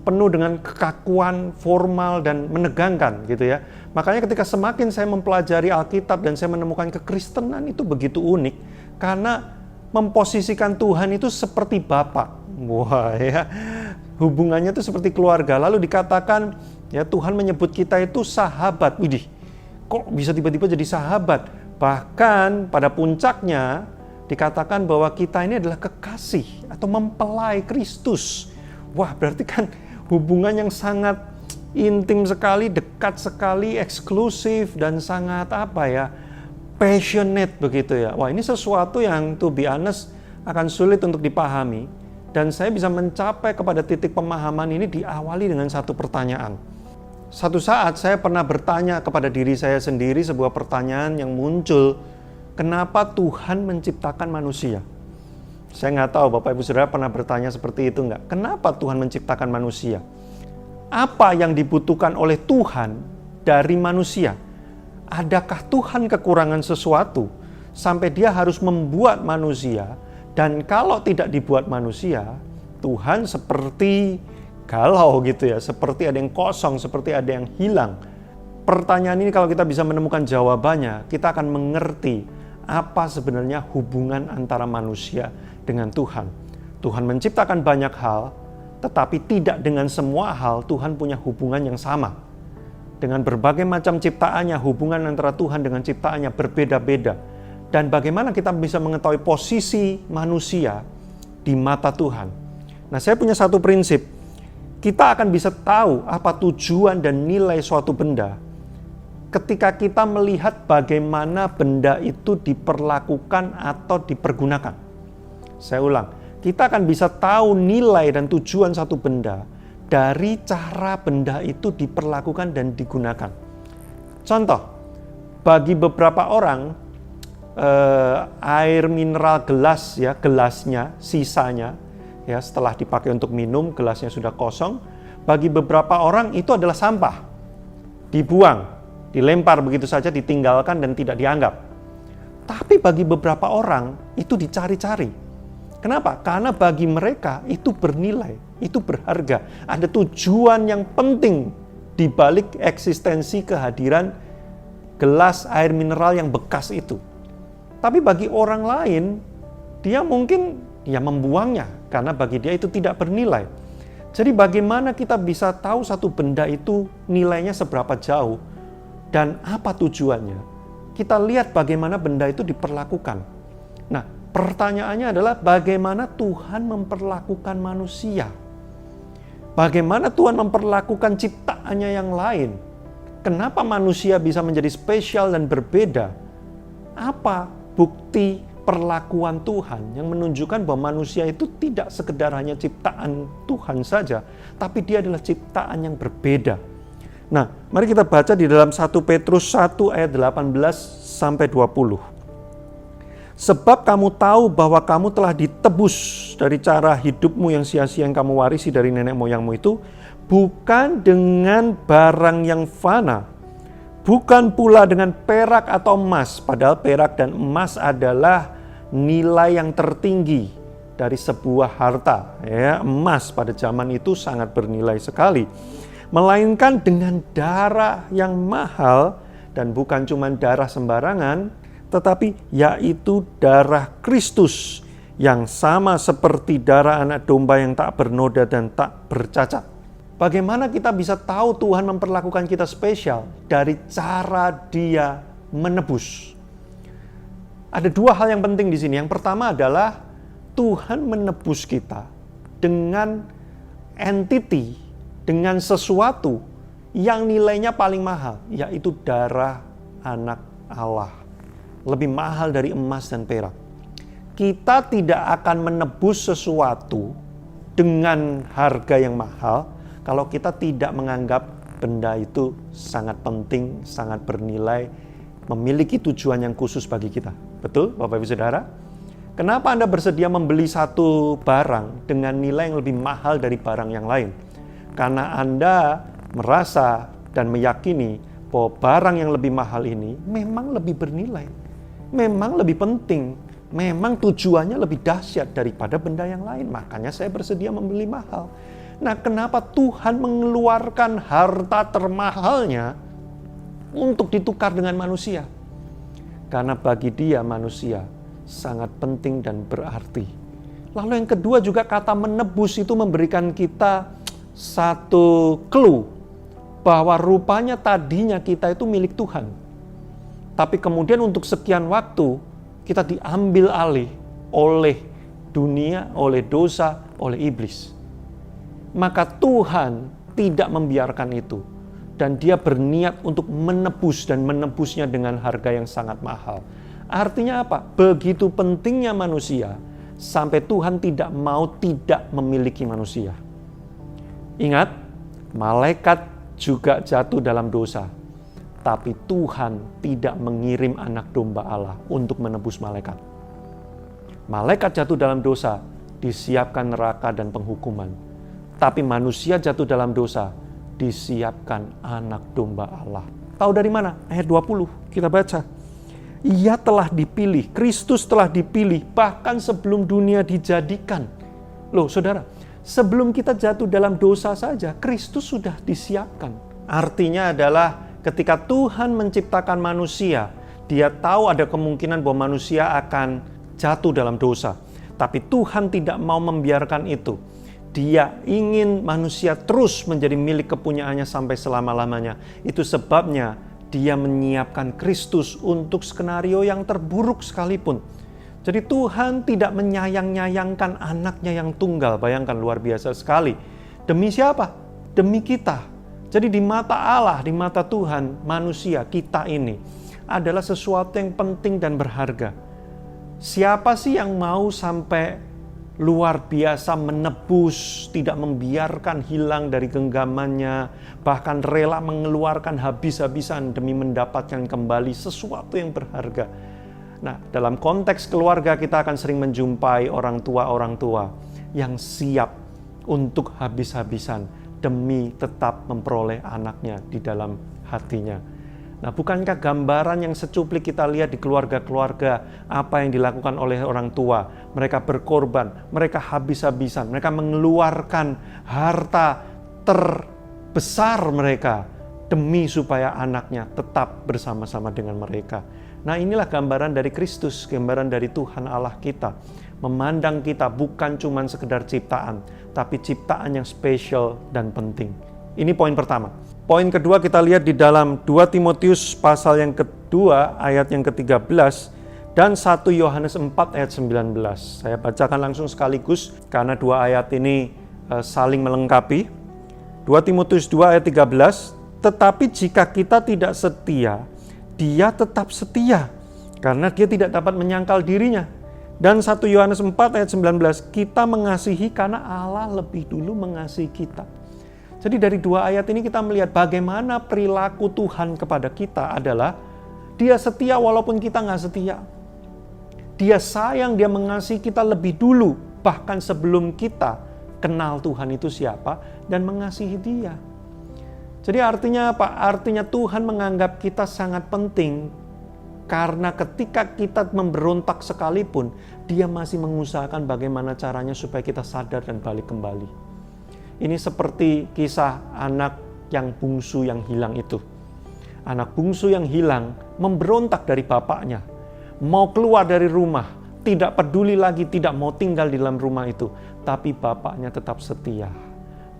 penuh dengan kekakuan, formal dan menegangkan gitu ya. Makanya ketika semakin saya mempelajari Alkitab dan saya menemukan kekristenan itu begitu unik, karena memposisikan Tuhan itu seperti Bapa. Wah ya, hubungannya itu seperti keluarga. Lalu dikatakan ya Tuhan menyebut kita itu sahabat. Widih, kok bisa tiba-tiba jadi sahabat? Bahkan pada puncaknya dikatakan bahwa kita ini adalah kekasih atau mempelai Kristus. Wah, berarti kan hubungan yang sangat intim sekali, dekat sekali, eksklusif dan sangat passionate begitu ya. Wah, ini sesuatu yang to be honest akan sulit untuk dipahami, dan saya bisa mencapai kepada titik pemahaman ini diawali dengan satu pertanyaan. Satu saat saya pernah bertanya kepada diri saya sendiri sebuah pertanyaan yang muncul, kenapa Tuhan menciptakan manusia? Saya nggak tahu Bapak Ibu Saudara pernah bertanya seperti itu nggak? Kenapa Tuhan menciptakan manusia? Apa yang dibutuhkan oleh Tuhan dari manusia? Adakah Tuhan kekurangan sesuatu sampai dia harus membuat manusia, dan kalau tidak dibuat manusia, Tuhan seperti galau gitu ya, seperti ada yang kosong, seperti ada yang hilang. Pertanyaan ini kalau kita bisa menemukan jawabannya, kita akan mengerti apa sebenarnya hubungan antara manusia dengan Tuhan. Tuhan menciptakan banyak hal, tetapi tidak dengan semua hal Tuhan punya hubungan yang sama. Dengan berbagai macam ciptaannya, hubungan antara Tuhan dengan ciptaannya berbeda-beda. Dan bagaimana kita bisa mengetahui posisi manusia di mata Tuhan? Nah, saya punya satu prinsip. Kita akan bisa tahu apa tujuan dan nilai suatu benda ketika kita melihat bagaimana benda itu diperlakukan atau dipergunakan. Saya ulang, kita akan bisa tahu nilai dan tujuan satu benda dari cara benda itu diperlakukan dan digunakan. Contoh, bagi beberapa orang air mineral gelas ya, gelasnya, sisanya ya setelah dipakai untuk minum, gelasnya sudah kosong. Bagi beberapa orang itu adalah sampah, dibuang, dilempar begitu saja, ditinggalkan dan tidak dianggap. Tapi bagi beberapa orang itu dicari-cari. Kenapa? Karena bagi mereka itu bernilai, itu berharga. Ada tujuan yang penting di balik eksistensi kehadiran gelas air mineral yang bekas itu. Tapi bagi orang lain, dia mungkin membuangnya karena bagi dia itu tidak bernilai. Jadi bagaimana kita bisa tahu satu benda itu nilainya seberapa jauh dan apa tujuannya? Kita lihat bagaimana benda itu diperlakukan. Nah, pertanyaannya adalah bagaimana Tuhan memperlakukan manusia? Bagaimana Tuhan memperlakukan ciptaannya yang lain? Kenapa manusia bisa menjadi spesial dan berbeda? Apa bukti perlakuan Tuhan yang menunjukkan bahwa manusia itu tidak sekedar hanya ciptaan Tuhan saja, tapi dia adalah ciptaan yang berbeda. Nah, mari kita baca di dalam 1 Petrus 1 ayat 18-20. Sebab kamu tahu bahwa kamu telah ditebus dari cara hidupmu yang sia-sia yang kamu warisi dari nenek moyangmu itu, bukan dengan barang yang fana, bukan pula dengan perak atau emas, padahal perak dan emas adalah nilai yang tertinggi dari sebuah harta. Ya, emas pada zaman itu sangat bernilai sekali. Melainkan dengan darah yang mahal, dan bukan cuma darah sembarangan, tetapi yaitu darah Kristus yang sama seperti darah anak domba yang tak bernoda dan tak bercacat. Bagaimana kita bisa tahu Tuhan memperlakukan kita spesial? Dari cara Dia menebus. Ada dua hal yang penting di sini. Yang pertama adalah Tuhan menebus kita dengan entity, dengan sesuatu yang nilainya paling mahal, yaitu darah anak Allah. Lebih mahal dari emas dan perak. Kita tidak akan menebus sesuatu dengan harga yang mahal kalau kita tidak menganggap benda itu sangat penting, sangat bernilai, memiliki tujuan yang khusus bagi kita. Betul, Bapak Ibu Saudara? Kenapa Anda bersedia membeli satu barang dengan nilai yang lebih mahal dari barang yang lain? Karena Anda merasa dan meyakini bahwa barang yang lebih mahal ini memang lebih bernilai, memang lebih penting, memang tujuannya lebih dahsyat daripada benda yang lain. Makanya saya bersedia membeli mahal. Nah, kenapa Tuhan mengeluarkan harta termahalnya untuk ditukar dengan manusia? Karena bagi Dia manusia sangat penting dan berarti. Lalu yang kedua juga kata menebus itu memberikan kita satu clue bahwa rupanya tadinya kita itu milik Tuhan. Tapi kemudian untuk sekian waktu kita diambil alih oleh dunia, oleh dosa, oleh iblis. Maka Tuhan tidak membiarkan itu. Dan Dia berniat untuk menebus dan menebusnya dengan harga yang sangat mahal. Artinya apa? Begitu pentingnya manusia sampai Tuhan tidak mau tidak memiliki manusia. Ingat, malaikat juga jatuh dalam dosa. Tapi Tuhan tidak mengirim anak domba Allah untuk menebus malaikat. Malaikat jatuh dalam dosa, disiapkan neraka dan penghukuman. Tapi manusia jatuh dalam dosa, disiapkan anak domba Allah. Tahu dari mana? Ayat 20, kita baca. Ia telah dipilih, Kristus telah dipilih, bahkan sebelum dunia dijadikan. Loh saudara, sebelum kita jatuh dalam dosa saja, Kristus sudah disiapkan. Artinya adalah ketika Tuhan menciptakan manusia, Dia tahu ada kemungkinan bahwa manusia akan jatuh dalam dosa. Tapi Tuhan tidak mau membiarkan itu. Dia ingin manusia terus menjadi milik kepunyaannya sampai selama-lamanya. Itu sebabnya Dia menyiapkan Kristus untuk skenario yang terburuk sekalipun. Jadi Tuhan tidak menyayang-nyayangkan anaknya yang tunggal. Bayangkan, luar biasa sekali. Demi siapa? Demi kita. Jadi di mata Allah, di mata Tuhan, manusia, kita ini adalah sesuatu yang penting dan berharga. Siapa sih yang mau sampai luar biasa menebus, tidak membiarkan hilang dari genggamannya, bahkan rela mengeluarkan habis-habisan demi mendapatkan kembali sesuatu yang berharga. Nah, dalam konteks keluarga kita akan sering menjumpai orang tua yang siap untuk habis-habisan demi tetap memperoleh anaknya di dalam hatinya. Nah, bukankah gambaran yang secuplik kita lihat di keluarga-keluarga apa yang dilakukan oleh orang tua? Mereka berkorban, mereka habis-habisan, mereka mengeluarkan harta terbesar mereka demi supaya anaknya tetap bersama-sama dengan mereka. Nah, inilah gambaran dari Kristus, gambaran dari Tuhan Allah kita. Memandang kita bukan cuma sekedar ciptaan, tapi ciptaan yang spesial dan penting. Ini poin pertama. Poin kedua kita lihat di dalam 2 Timotius pasal yang kedua ayat yang ke-13 dan 1 Yohanes 4 ayat 19. Saya bacakan langsung sekaligus karena dua ayat ini saling melengkapi. 2 Timotius 2 ayat 13, tetapi jika kita tidak setia, dia tetap setia karena dia tidak dapat menyangkal dirinya. Dan 1 Yohanes 4 ayat 19, kita mengasihi karena Allah lebih dulu mengasihi kita. Jadi dari dua ayat ini kita melihat bagaimana perilaku Tuhan kepada kita adalah Dia setia walaupun kita nggak setia. Dia sayang, Dia mengasihi kita lebih dulu, bahkan sebelum kita kenal Tuhan itu siapa dan mengasihi Dia. Jadi artinya apa? Artinya Tuhan menganggap kita sangat penting karena ketika kita memberontak sekalipun, Dia masih mengusahakan bagaimana caranya supaya kita sadar dan balik kembali. Ini seperti kisah anak yang bungsu yang hilang itu. Anak bungsu yang hilang memberontak dari bapaknya. Mau keluar dari rumah, tidak peduli lagi, tidak mau tinggal di dalam rumah itu. Tapi bapaknya tetap setia,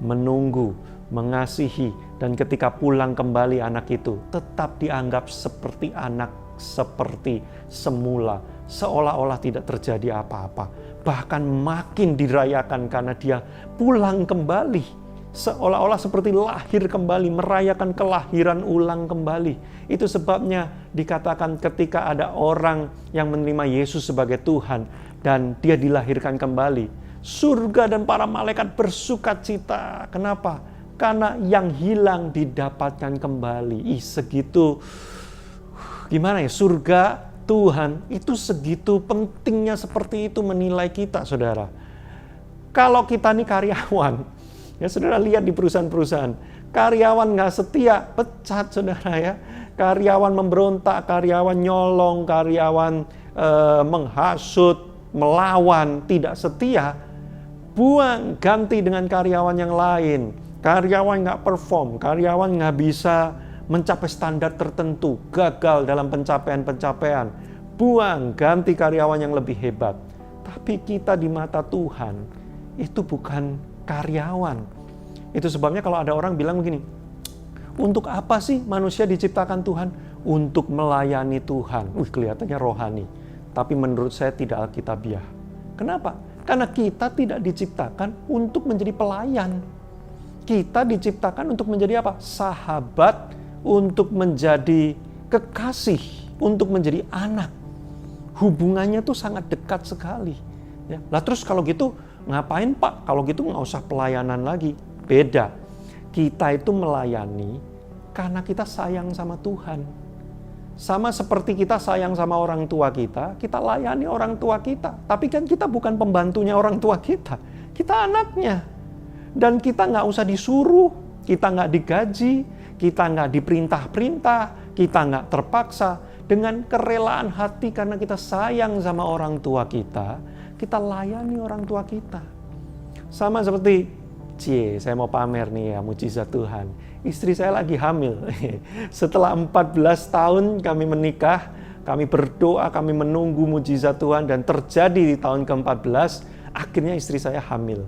menunggu, mengasihi. Dan ketika pulang kembali anak itu tetap dianggap seperti anak, seperti semula. Seolah-olah tidak terjadi apa-apa. Bahkan makin dirayakan karena dia pulang kembali. Seolah-olah seperti lahir kembali, merayakan kelahiran ulang kembali. Itu sebabnya dikatakan ketika ada orang yang menerima Yesus sebagai Tuhan dan dia dilahirkan kembali, surga dan para malaikat bersukacita. Kenapa? Karena yang hilang didapatkan kembali. Segitu, gimana ya, surga Tuhan itu segitu pentingnya seperti itu menilai kita, saudara. Kalau kita nih karyawan, ya saudara lihat di perusahaan-perusahaan, karyawan nggak setia, pecat saudara ya. Karyawan memberontak, karyawan nyolong, karyawan menghasut, melawan, tidak setia, buang, ganti dengan karyawan yang lain. Karyawan nggak perform, karyawan nggak bisa mencapai standar tertentu, gagal dalam pencapaian-pencapaian, buang, ganti karyawan yang lebih hebat. Tapi kita di mata Tuhan itu bukan karyawan. Itu sebabnya kalau ada orang bilang begini, untuk apa sih manusia diciptakan Tuhan? Untuk melayani Tuhan. Kelihatannya rohani, tapi menurut saya tidak alkitabiah. Kenapa? Karena kita tidak diciptakan untuk menjadi pelayan. Kita diciptakan untuk menjadi apa? Sahabat, untuk menjadi kekasih, untuk menjadi anak. Hubungannya tuh sangat dekat sekali. Ya. Lah terus kalau gitu ngapain Pak? Kalau gitu nggak usah pelayanan lagi. Beda. Kita itu melayani karena kita sayang sama Tuhan. Sama seperti kita sayang sama orang tua kita layani orang tua kita. Tapi kan kita bukan pembantunya orang tua kita anaknya. Dan kita nggak usah disuruh, kita nggak digaji, kita nggak diperintah-perintah, kita nggak terpaksa. Dengan kerelaan hati karena kita sayang sama orang tua kita layani orang tua kita. Sama seperti, saya mau pamer nih ya, mujizat Tuhan. Istri saya lagi hamil. Setelah 14 tahun kami menikah, kami berdoa, kami menunggu mujizat Tuhan dan terjadi di tahun ke-14, akhirnya istri saya hamil.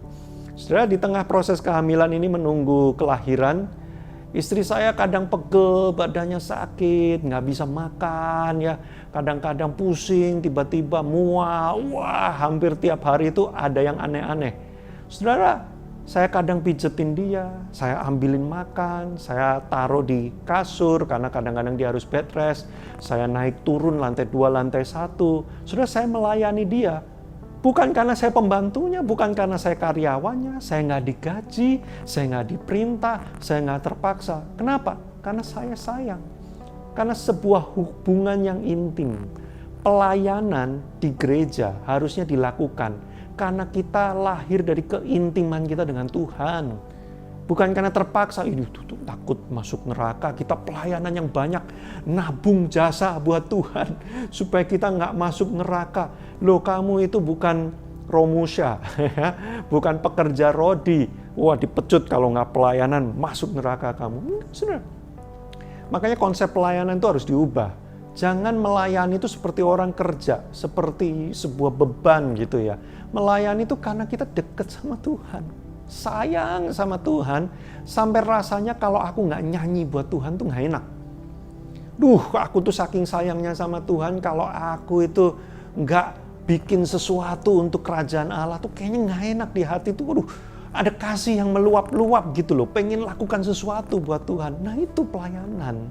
Saudara, di tengah proses kehamilan ini menunggu kelahiran, istri saya kadang pegel, badannya sakit, nggak bisa makan ya, kadang-kadang pusing, tiba-tiba mual, hampir tiap hari itu ada yang aneh-aneh. Saudara, saya kadang pijetin dia, saya ambilin makan, saya taruh di kasur karena kadang-kadang dia harus bed rest, saya naik turun lantai 2, lantai 1. Saudara, saya melayani dia. Bukan karena saya pembantunya, bukan karena saya karyawannya, saya nggak digaji, saya nggak diperintah, saya nggak terpaksa. Kenapa? Karena saya sayang. Karena sebuah hubungan yang intim. Pelayanan di gereja harusnya dilakukan karena kita lahir dari keintiman kita dengan Tuhan. Bukan karena terpaksa, ini tuh takut masuk neraka, kita pelayanan yang banyak, nabung jasa buat Tuhan, supaya kita nggak masuk neraka. Loh, kamu itu bukan Romusha, bukan pekerja rodi, wah dipecut kalau nggak pelayanan, masuk neraka kamu. Saudara. Makanya konsep pelayanan itu harus diubah. Jangan melayani itu seperti orang kerja, seperti sebuah beban gitu ya. Melayani itu karena kita dekat sama Tuhan. Sayang sama Tuhan, sampai rasanya kalau aku nggak nyanyi buat Tuhan tuh nggak enak. Aku tuh saking sayangnya sama Tuhan, kalau aku itu nggak bikin sesuatu untuk kerajaan Allah tuh kayaknya nggak enak di hati tuh. Ada kasih yang meluap-luap gitu loh, pengen lakukan sesuatu buat Tuhan. Nah itu pelayanan.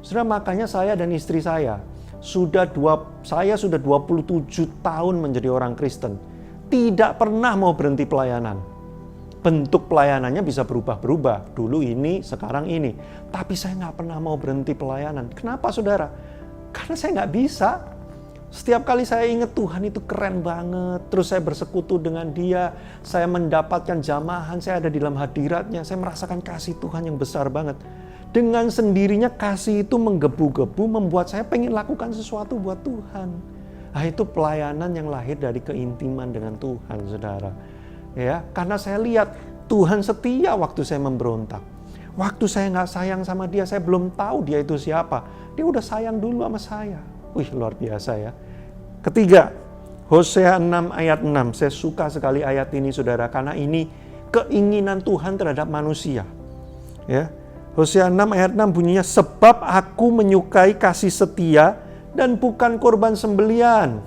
Saudara, makanya saya dan istri saya sudah 27 tahun menjadi orang Kristen, tidak pernah mau berhenti pelayanan. Bentuk pelayanannya bisa berubah-berubah. Dulu ini, sekarang ini. Tapi saya nggak pernah mau berhenti pelayanan. Kenapa saudara? Karena saya nggak bisa. Setiap kali saya ingat Tuhan itu keren banget. Terus saya bersekutu dengan Dia. Saya mendapatkan jamahan. Saya ada di dalam hadiratnya. Saya merasakan kasih Tuhan yang besar banget. Dengan sendirinya kasih itu menggebu-gebu membuat saya pengen lakukan sesuatu buat Tuhan. Nah itu pelayanan yang lahir dari keintiman dengan Tuhan, saudara. Ya, karena saya lihat Tuhan setia waktu saya memberontak. Waktu saya nggak sayang sama Dia, saya belum tahu Dia itu siapa. Dia udah sayang dulu sama saya. Wih, luar biasa ya. Ketiga, Hosea 6 ayat 6. Saya suka sekali ayat ini saudara, karena ini keinginan Tuhan terhadap manusia. Ya, Hosea 6 ayat 6 bunyinya, sebab aku menyukai kasih setia dan bukan korban sembelian,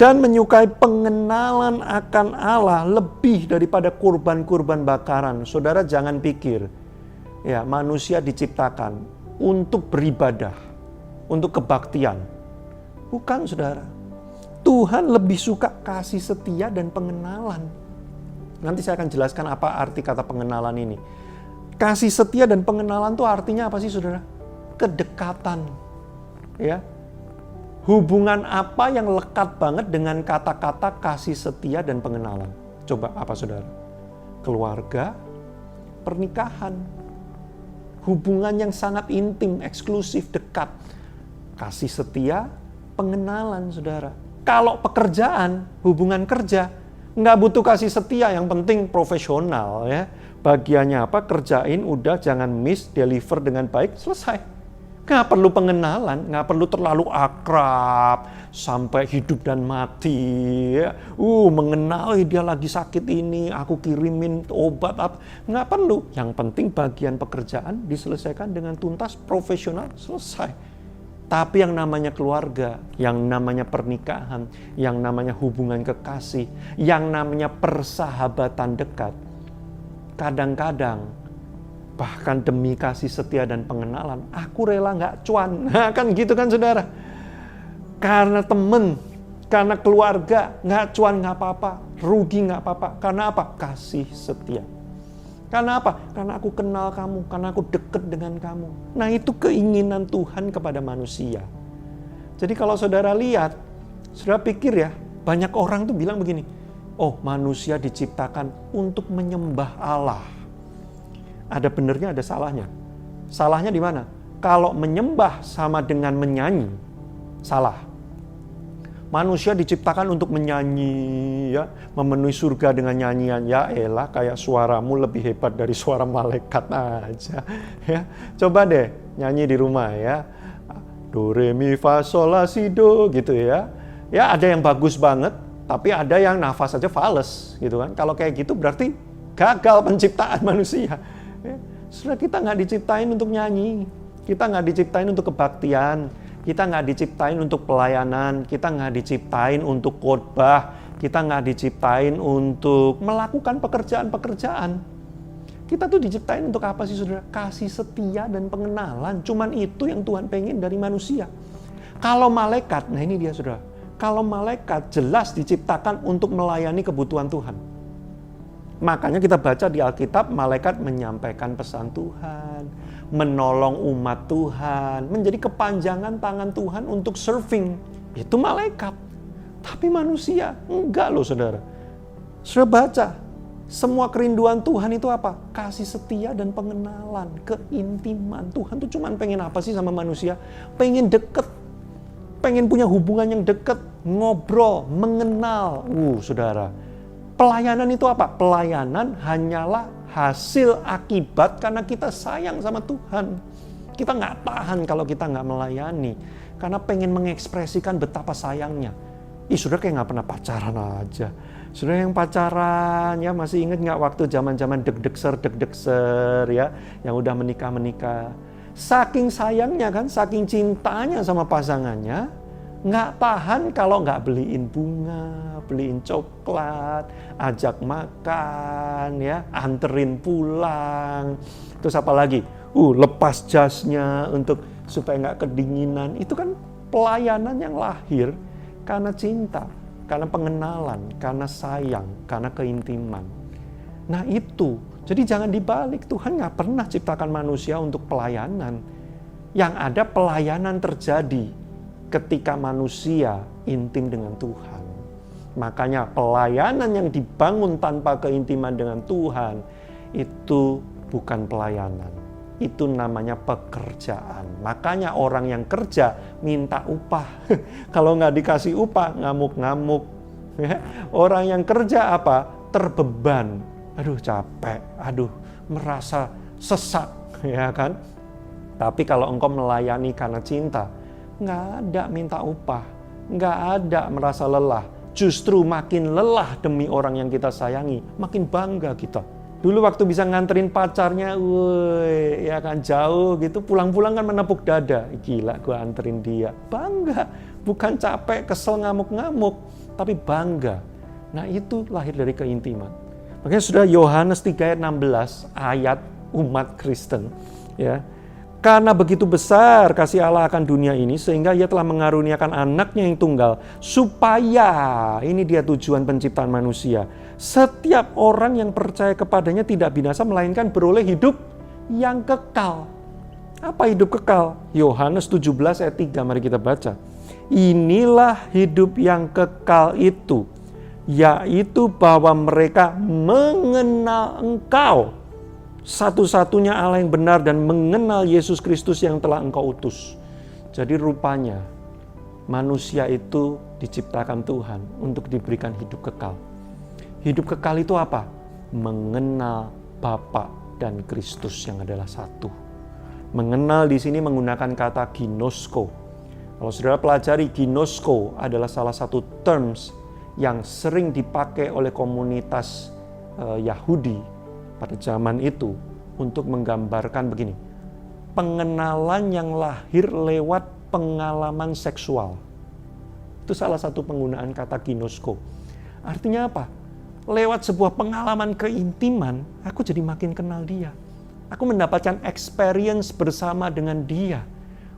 dan menyukai pengenalan akan Allah lebih daripada kurban-kurban bakaran. Saudara jangan pikir, ya manusia diciptakan untuk beribadah, untuk kebaktian. Bukan saudara. Tuhan lebih suka kasih setia dan pengenalan. Nanti saya akan jelaskan apa arti kata pengenalan ini. Kasih setia dan pengenalan itu artinya apa sih saudara? Kedekatan. Ya. Hubungan apa yang lekat banget dengan kata-kata kasih setia dan pengenalan? Coba apa saudara? Keluarga, pernikahan. Hubungan yang sangat intim, eksklusif, dekat. Kasih setia, pengenalan saudara. Kalau pekerjaan, hubungan kerja, nggak butuh kasih setia, yang penting profesional ya. Bagiannya apa? Kerjain, udah jangan miss, deliver dengan baik, selesai. Nggak perlu pengenalan, nggak perlu terlalu akrab, sampai hidup dan mati. Ya. Mengenali dia lagi sakit ini, aku kirimin obat apa. Nggak perlu. Yang penting bagian pekerjaan diselesaikan dengan tuntas, profesional, selesai. Tapi yang namanya keluarga, yang namanya pernikahan, yang namanya hubungan kekasih, yang namanya persahabatan dekat, kadang-kadang bahkan demi kasih setia dan pengenalan, aku rela nggak cuan. Nah, kan gitu kan saudara. Karena temen, karena keluarga, nggak cuan nggak apa-apa, rugi nggak apa-apa. Karena apa? Kasih setia. Karena apa? Karena aku kenal kamu, karena aku deket dengan kamu. Nah itu keinginan Tuhan kepada manusia. Jadi kalau saudara lihat, saudara pikir ya, banyak orang tuh bilang begini, oh manusia diciptakan untuk menyembah Allah. Ada benernya, ada salahnya. Salahnya di mana? Kalau menyembah sama dengan menyanyi, salah. Manusia diciptakan untuk menyanyi, ya, memenuhi surga dengan nyanyian. Ya elah, kayak suaramu lebih hebat dari suara malaikat aja. Ya, coba deh nyanyi di rumah ya. Do re mi fa sol la si do gitu ya. Ya ada yang bagus banget, tapi ada yang nafas aja fales gitu kan. Kalau kayak gitu berarti gagal penciptaan manusia. Ya. Sudah, kita nggak diciptain untuk nyanyi, kita nggak diciptain untuk kebaktian, kita nggak diciptain untuk pelayanan, kita nggak diciptain untuk khotbah, kita nggak diciptain untuk melakukan pekerjaan-pekerjaan. Kita tuh diciptain untuk apa sih saudara? Kasih setia dan pengenalan. Cuman itu yang Tuhan pengen dari manusia. Kalau malaikat, nah ini dia saudara. Kalau malaikat jelas diciptakan untuk melayani kebutuhan Tuhan. Makanya kita baca di Alkitab, malaikat menyampaikan pesan Tuhan, menolong umat Tuhan, menjadi kepanjangan tangan Tuhan untuk serving. Itu malaikat. Tapi manusia, enggak loh saudara. Sudah baca, semua kerinduan Tuhan itu apa? Kasih setia dan pengenalan, keintiman. Tuhan tuh cuman pengen apa sih sama manusia? Pengen deket, pengen punya hubungan yang deket, ngobrol, mengenal. Saudara, pelayanan itu apa? Pelayanan hanyalah hasil akibat karena kita sayang sama Tuhan. Kita nggak tahan kalau kita nggak melayani. Karena pengen mengekspresikan betapa sayangnya. Saudara kayak nggak pernah pacaran aja. Saudara yang pacaran ya masih ingat nggak waktu zaman-zaman deg-degser ya, yang udah menikah. Saking sayangnya kan, saking cintanya sama pasangannya, nggak tahan kalau nggak beliin bunga, beliin coklat, ajak makan ya, anterin pulang. Terus apa lagi? Lepas jasnya untuk supaya nggak kedinginan. Itu kan pelayanan yang lahir karena cinta, karena pengenalan, karena sayang, karena keintiman. Nah itu, jadi jangan dibalik. Tuhan nggak pernah ciptakan manusia untuk pelayanan. Yang ada pelayanan terjadi ketika manusia intim dengan Tuhan. Makanya pelayanan yang dibangun tanpa keintiman dengan Tuhan, itu bukan pelayanan. Itu namanya pekerjaan. Makanya orang yang kerja minta upah. Kalau nggak dikasih upah, ngamuk-ngamuk. Orang yang kerja apa? Terbeban. Aduh capek, aduh merasa sesak, ya kan? Tapi kalau engkau melayani karena cinta, nggak ada minta upah, nggak ada merasa lelah. Justru makin lelah demi orang yang kita sayangi, makin bangga kita. Dulu waktu bisa nganterin pacarnya, ya kan jauh gitu, pulang-pulang kan menepuk dada. Gila, gue anterin dia. Bangga, bukan capek, kesel, ngamuk-ngamuk, tapi bangga. Nah itu lahir dari keintiman. Makanya sudah Yohanes 3 ayat 16, ayat umat Kristen. Ya, karena begitu besar kasih Allah akan dunia ini, sehingga ia telah mengaruniakan anaknya yang tunggal, supaya, ini dia tujuan penciptaan manusia, setiap orang yang percaya kepadanya tidak binasa, melainkan beroleh hidup yang kekal. Apa hidup kekal? Yohanes 17 ayat 3, mari kita baca. Inilah hidup yang kekal itu, yaitu bahwa mereka mengenal Engkau, satu-satunya Allah yang benar, dan mengenal Yesus Kristus yang telah Engkau utus. Jadi rupanya manusia itu diciptakan Tuhan untuk diberikan hidup kekal. Hidup kekal itu apa? Mengenal Bapa dan Kristus yang adalah satu. Mengenal di sini menggunakan kata ginosko. Kalau saudara pelajari, ginosko adalah salah satu terms yang sering dipakai oleh komunitas Yahudi pada zaman itu untuk menggambarkan begini. Pengenalan yang lahir lewat pengalaman seksual. Itu salah satu penggunaan kata ginosko. Artinya apa? Lewat sebuah pengalaman keintiman, aku jadi makin kenal dia. Aku mendapatkan experience bersama dengan dia.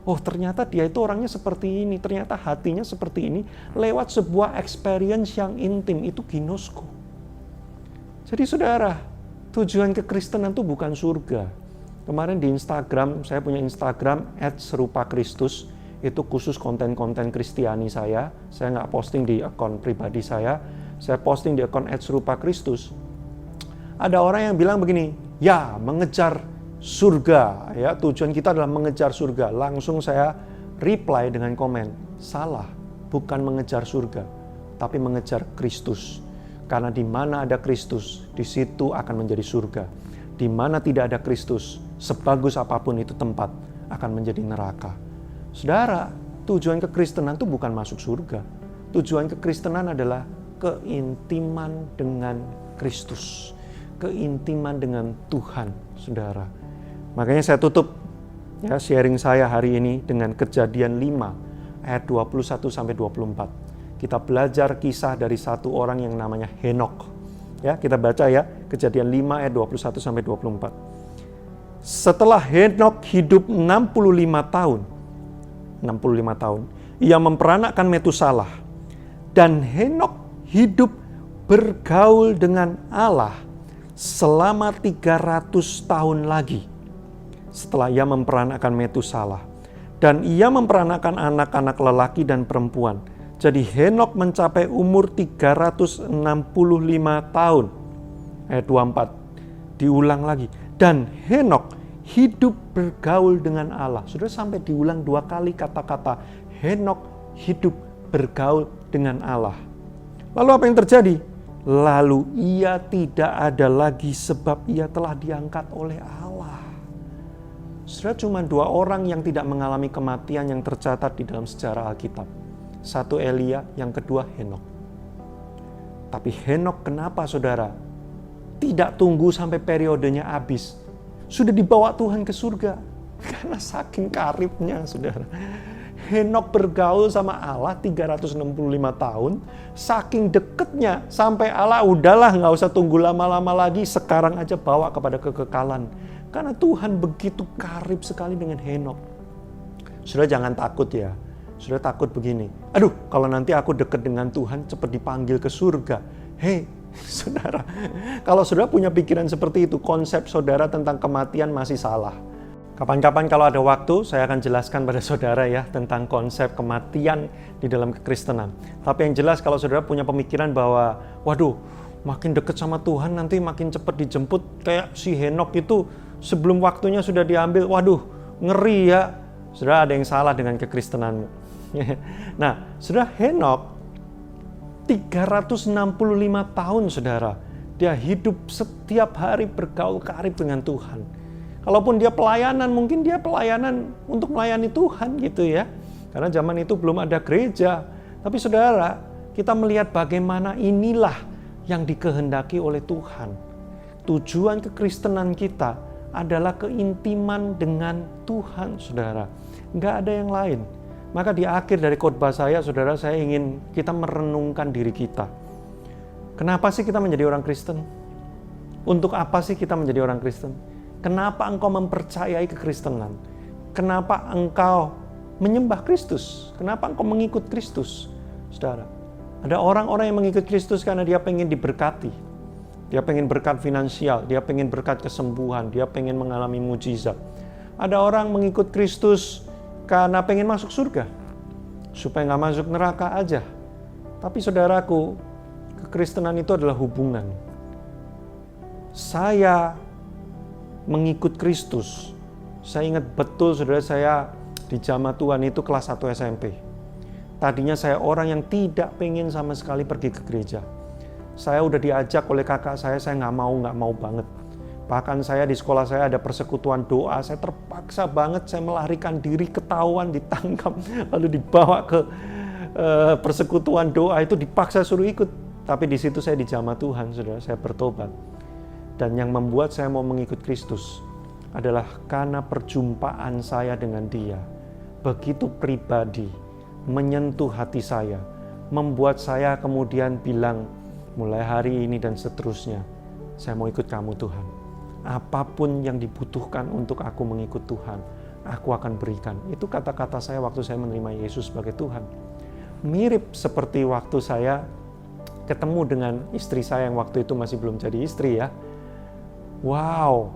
Oh ternyata dia itu orangnya seperti ini, ternyata hatinya seperti ini. Lewat sebuah experience yang intim, itu ginosko. Jadi saudara, tujuan kekristenan itu bukan surga. Kemarin di Instagram, saya punya Instagram @serupakristus. Itu khusus konten-konten Kristiani saya. Saya nggak posting di akun pribadi saya posting di akun @serupakristus. Ada orang yang bilang begini, ya mengejar surga, ya tujuan kita adalah mengejar surga. Langsung saya reply dengan komen, salah, bukan mengejar surga, tapi mengejar Kristus. Karena di mana ada Kristus, di situ akan menjadi surga. Di mana tidak ada Kristus, sebagus apapun itu tempat, akan menjadi neraka. Saudara, tujuan kekristenan itu bukan masuk surga. Tujuan kekristenan adalah keintiman dengan Kristus. Keintiman dengan Tuhan, saudara. Makanya saya tutup ya sharing saya hari ini dengan Kejadian 5 ayat 21-24. Kita belajar kisah dari satu orang yang namanya Henokh. Ya, kita baca ya, Kejadian 5 ayat 21-24. Setelah Henokh hidup 65 tahun, ia memperanakkan Metusalah. Dan Henok hidup bergaul dengan Allah selama 300 tahun lagi setelah ia memperanakan Metusalah. Dan ia memperanakan anak-anak lelaki dan perempuan. Jadi Henok mencapai umur 365 tahun. Ayat 24. Diulang lagi. Dan Henok hidup bergaul dengan Allah. Sudah sampai diulang 2 kali kata-kata Henok hidup bergaul dengan Allah. Lalu apa yang terjadi? Lalu ia tidak ada lagi sebab ia telah diangkat oleh Allah. Sudah cuma 2 orang yang tidak mengalami kematian yang tercatat di dalam sejarah Alkitab. Satu Elia, yang kedua Henok. Tapi Henok kenapa saudara? Tidak tunggu sampai periodenya habis. Sudah dibawa Tuhan ke surga. Karena saking karibnya saudara. Henok bergaul sama Allah 365 tahun. Saking deketnya sampai Allah udahlah gak usah tunggu lama-lama lagi. Sekarang aja bawa kepada kekekalan. Karena Tuhan begitu karib sekali dengan Henok. Sudah jangan takut ya. Sudah takut begini. Aduh, kalau nanti aku dekat dengan Tuhan, cepat dipanggil ke surga. Hei, saudara. Kalau saudara punya pikiran seperti itu, konsep saudara tentang kematian masih salah. Kapan-kapan kalau ada waktu, saya akan jelaskan pada saudara ya, tentang konsep kematian di dalam kekristenan. Tapi yang jelas kalau saudara punya pemikiran bahwa, waduh, makin dekat sama Tuhan nanti makin cepat dijemput. Kayak si Henok itu, sebelum waktunya sudah diambil, waduh, ngeri ya. Saudara, ada yang salah dengan kekristenanmu. Nah, saudara, Henok 365 tahun saudara, dia hidup setiap hari bergaul karib dengan Tuhan. Kalaupun dia pelayanan, mungkin dia pelayanan untuk melayani Tuhan gitu ya. Karena zaman itu belum ada gereja. Tapi saudara, kita melihat bagaimana inilah yang dikehendaki oleh Tuhan. Tujuan kekristenan kita adalah keintiman dengan Tuhan, saudara. Nggak ada yang lain. Maka di akhir dari khotbah saya, saudara, saya ingin kita merenungkan diri kita. Kenapa sih kita menjadi orang Kristen? Untuk apa sih kita menjadi orang Kristen? Kenapa engkau mempercayai kekristenan? Kenapa engkau menyembah Kristus? Kenapa engkau mengikut Kristus? Saudara, ada orang-orang yang mengikut Kristus karena dia pengen diberkati. Dia pengen berkat finansial, dia pengen berkat kesembuhan, dia pengen mengalami mujizat. Ada orang mengikut Kristus karena pengen masuk surga, supaya nggak masuk neraka aja. Tapi saudaraku, kekristenan itu adalah hubungan. Saya mengikut Kristus. Saya ingat betul saudara, saya di jamaah Tuhan itu kelas 1 SMP. Tadinya saya orang yang tidak pengen sama sekali pergi ke gereja. Saya udah diajak oleh kakak saya nggak mau banget. Bahkan saya di sekolah saya ada persekutuan doa, saya terpaksa banget, saya melarikan diri, ketahuan, ditangkap, lalu dibawa ke persekutuan doa itu, dipaksa suruh ikut. Tapi di situ saya di jamaah Tuhan, saudara, saya bertobat. Dan yang membuat saya mau mengikut Kristus adalah karena perjumpaan saya dengan Dia. Begitu pribadi, menyentuh hati saya, membuat saya kemudian bilang, mulai hari ini dan seterusnya, saya mau ikut kamu Tuhan. Apapun yang dibutuhkan untuk aku mengikut Tuhan, aku akan berikan. Itu kata-kata saya waktu saya menerima Yesus sebagai Tuhan. Mirip seperti waktu saya ketemu dengan istri saya yang waktu itu masih belum jadi istri ya. Wow,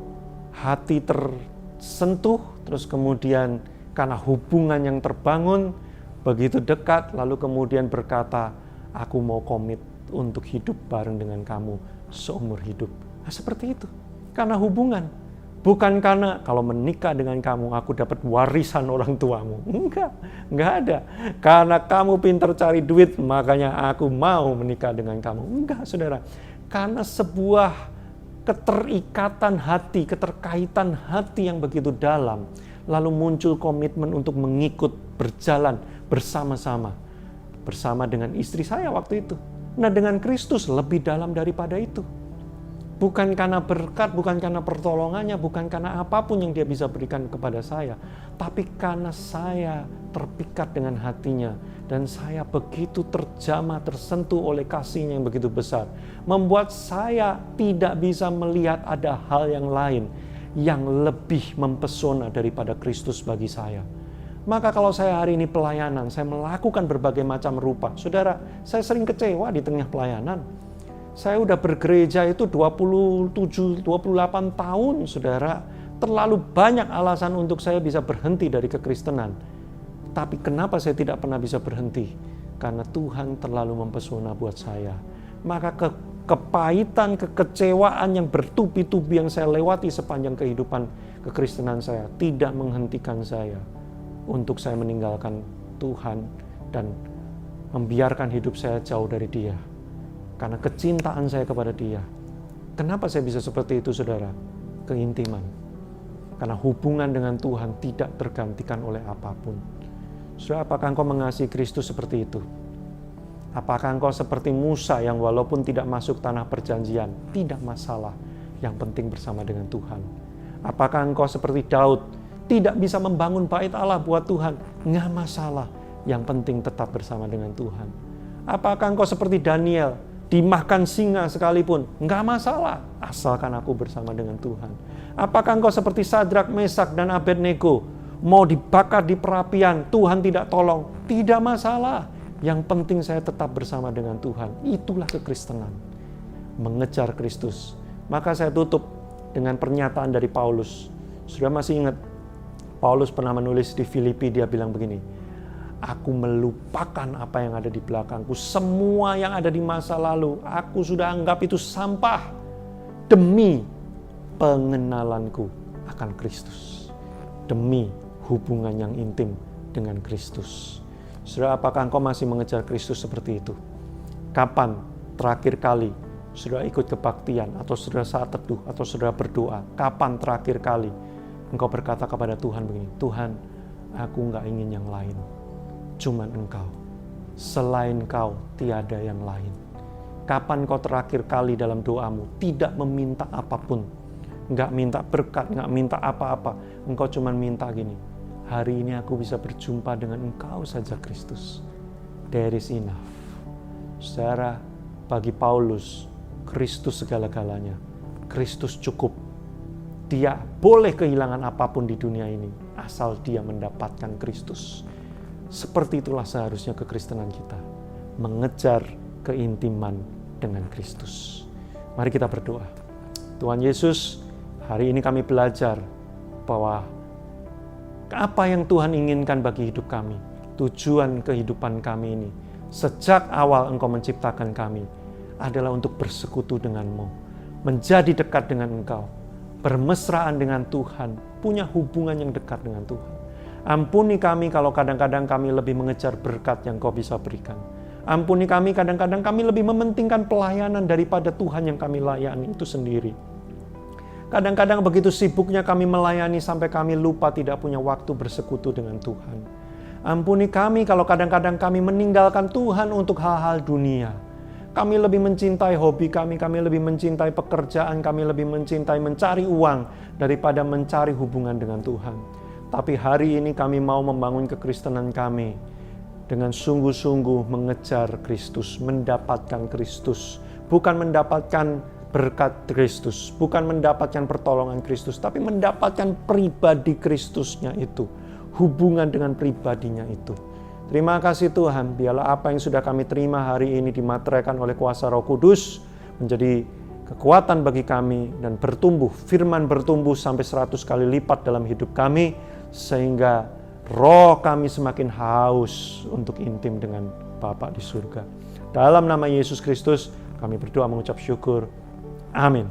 hati tersentuh, terus kemudian karena hubungan yang terbangun, begitu dekat, lalu kemudian berkata, aku mau komit untuk hidup bareng dengan kamu seumur hidup. Nah, seperti itu. Karena hubungan. Bukan karena kalau menikah dengan kamu, aku dapat warisan orang tuamu. Enggak ada. Karena kamu pintar cari duit, makanya aku mau menikah dengan kamu. Enggak, saudara. Karena sebuah keterikatan hati, keterkaitan hati yang begitu dalam, lalu muncul komitmen untuk mengikut, berjalan bersama-sama. Bersama dengan istri saya waktu itu. Nah, dengan Kristus lebih dalam daripada itu. Bukan karena berkat, bukan karena pertolongannya, bukan karena apapun yang Dia bisa berikan kepada saya. Tapi karena saya terpikat dengan hatinya. Dan saya begitu terjamah, tersentuh oleh kasih-Nya yang begitu besar. Membuat saya tidak bisa melihat ada hal yang lain yang lebih mempesona daripada Kristus bagi saya. Maka kalau saya hari ini pelayanan, saya melakukan berbagai macam rupa. Saudara, saya sering kecewa di tengah pelayanan. Saya udah bergereja itu 27, 28 tahun, saudara. Terlalu banyak alasan untuk saya bisa berhenti dari kekristenan. Tapi kenapa saya tidak pernah bisa berhenti? Karena Tuhan terlalu mempesona buat saya. Maka kepahitan, kekecewaan yang bertubi-tubi yang saya lewati sepanjang kehidupan kekristenan saya tidak menghentikan saya untuk saya meninggalkan Tuhan dan membiarkan hidup saya jauh dari Dia. Karena kecintaan saya kepada Dia. Kenapa saya bisa seperti itu, saudara? Keintiman. Karena hubungan dengan Tuhan tidak tergantikan oleh apapun. Saudara, apakah engkau mengasihi Kristus seperti itu? Apakah engkau seperti Musa yang walaupun tidak masuk tanah perjanjian, tidak masalah, yang penting bersama dengan Tuhan? Apakah engkau seperti Daud, tidak bisa membangun bait Allah buat Tuhan? Nggak masalah, yang penting tetap bersama dengan Tuhan. Apakah engkau seperti Daniel, dimakan singa sekalipun? Nggak masalah, asalkan aku bersama dengan Tuhan. Apakah engkau seperti Sadrak, Mesak, dan Abednego, mau dibakar di perapian, Tuhan tidak tolong? Tidak masalah, yang penting saya tetap bersama dengan Tuhan. Itulah kekristenan, mengejar Kristus. Maka saya tutup dengan pernyataan dari Paulus. Sudah masih ingat, Paulus pernah menulis di Filipi, dia bilang begini, aku melupakan apa yang ada di belakangku, semua yang ada di masa lalu, aku sudah anggap itu sampah demi pengenalanku akan Kristus, demi hubungan yang intim dengan Kristus. Saudara, apakah engkau masih mengejar Kristus seperti itu? Kapan terakhir kali saudara ikut kebaktian, atau saudara saat teduh, atau saudara berdoa? Kapan terakhir kali engkau berkata kepada Tuhan begini, Tuhan, aku nggak ingin yang lain, cuman Engkau. Selain Kau, tiada yang lain. Kapan kau terakhir kali dalam doamu tidak meminta apapun, nggak minta berkat, nggak minta apa-apa, engkau cuman minta gini, hari ini aku bisa berjumpa dengan Engkau saja Kristus. There is enough. Saudara, bagi Paulus, Kristus segala-galanya. Kristus cukup. Dia boleh kehilangan apapun di dunia ini, asal dia mendapatkan Kristus. Seperti itulah seharusnya kekristenan kita, mengejar keintiman dengan Kristus. Mari kita berdoa. Tuhan Yesus, hari ini kami belajar bahwa apa yang Tuhan inginkan bagi hidup kami, tujuan kehidupan kami ini, sejak awal Engkau menciptakan kami, adalah untuk bersekutu dengan-Mu, menjadi dekat dengan Engkau, bermesraan dengan Tuhan, punya hubungan yang dekat dengan Tuhan. Ampuni kami kalau kadang-kadang kami lebih mengejar berkat yang Kau bisa berikan. Ampuni kami kadang-kadang kami lebih mementingkan pelayanan daripada Tuhan yang kami layani itu sendiri. Kadang-kadang begitu sibuknya kami melayani sampai kami lupa tidak punya waktu bersekutu dengan Tuhan. Ampuni kami kalau kadang-kadang kami meninggalkan Tuhan untuk hal-hal dunia. Kami lebih mencintai hobi kami lebih mencintai pekerjaan, kami lebih mencintai mencari uang daripada mencari hubungan dengan Tuhan. Tapi hari ini kami mau membangun kekristenan kami dengan sungguh-sungguh mengejar Kristus, mendapatkan Kristus. Bukan mendapatkan berkat Kristus, bukan mendapatkan pertolongan Kristus, tapi mendapatkan pribadi Kristusnya itu, hubungan dengan pribadinya itu. Terima kasih Tuhan, biarlah apa yang sudah kami terima hari ini dimateraikan oleh kuasa Roh Kudus, menjadi kekuatan bagi kami dan bertumbuh, firman bertumbuh sampai 100 kali lipat dalam hidup kami, sehingga roh kami semakin haus untuk intim dengan Bapa di surga. Dalam nama Yesus Kristus, kami berdoa mengucap syukur. Amin.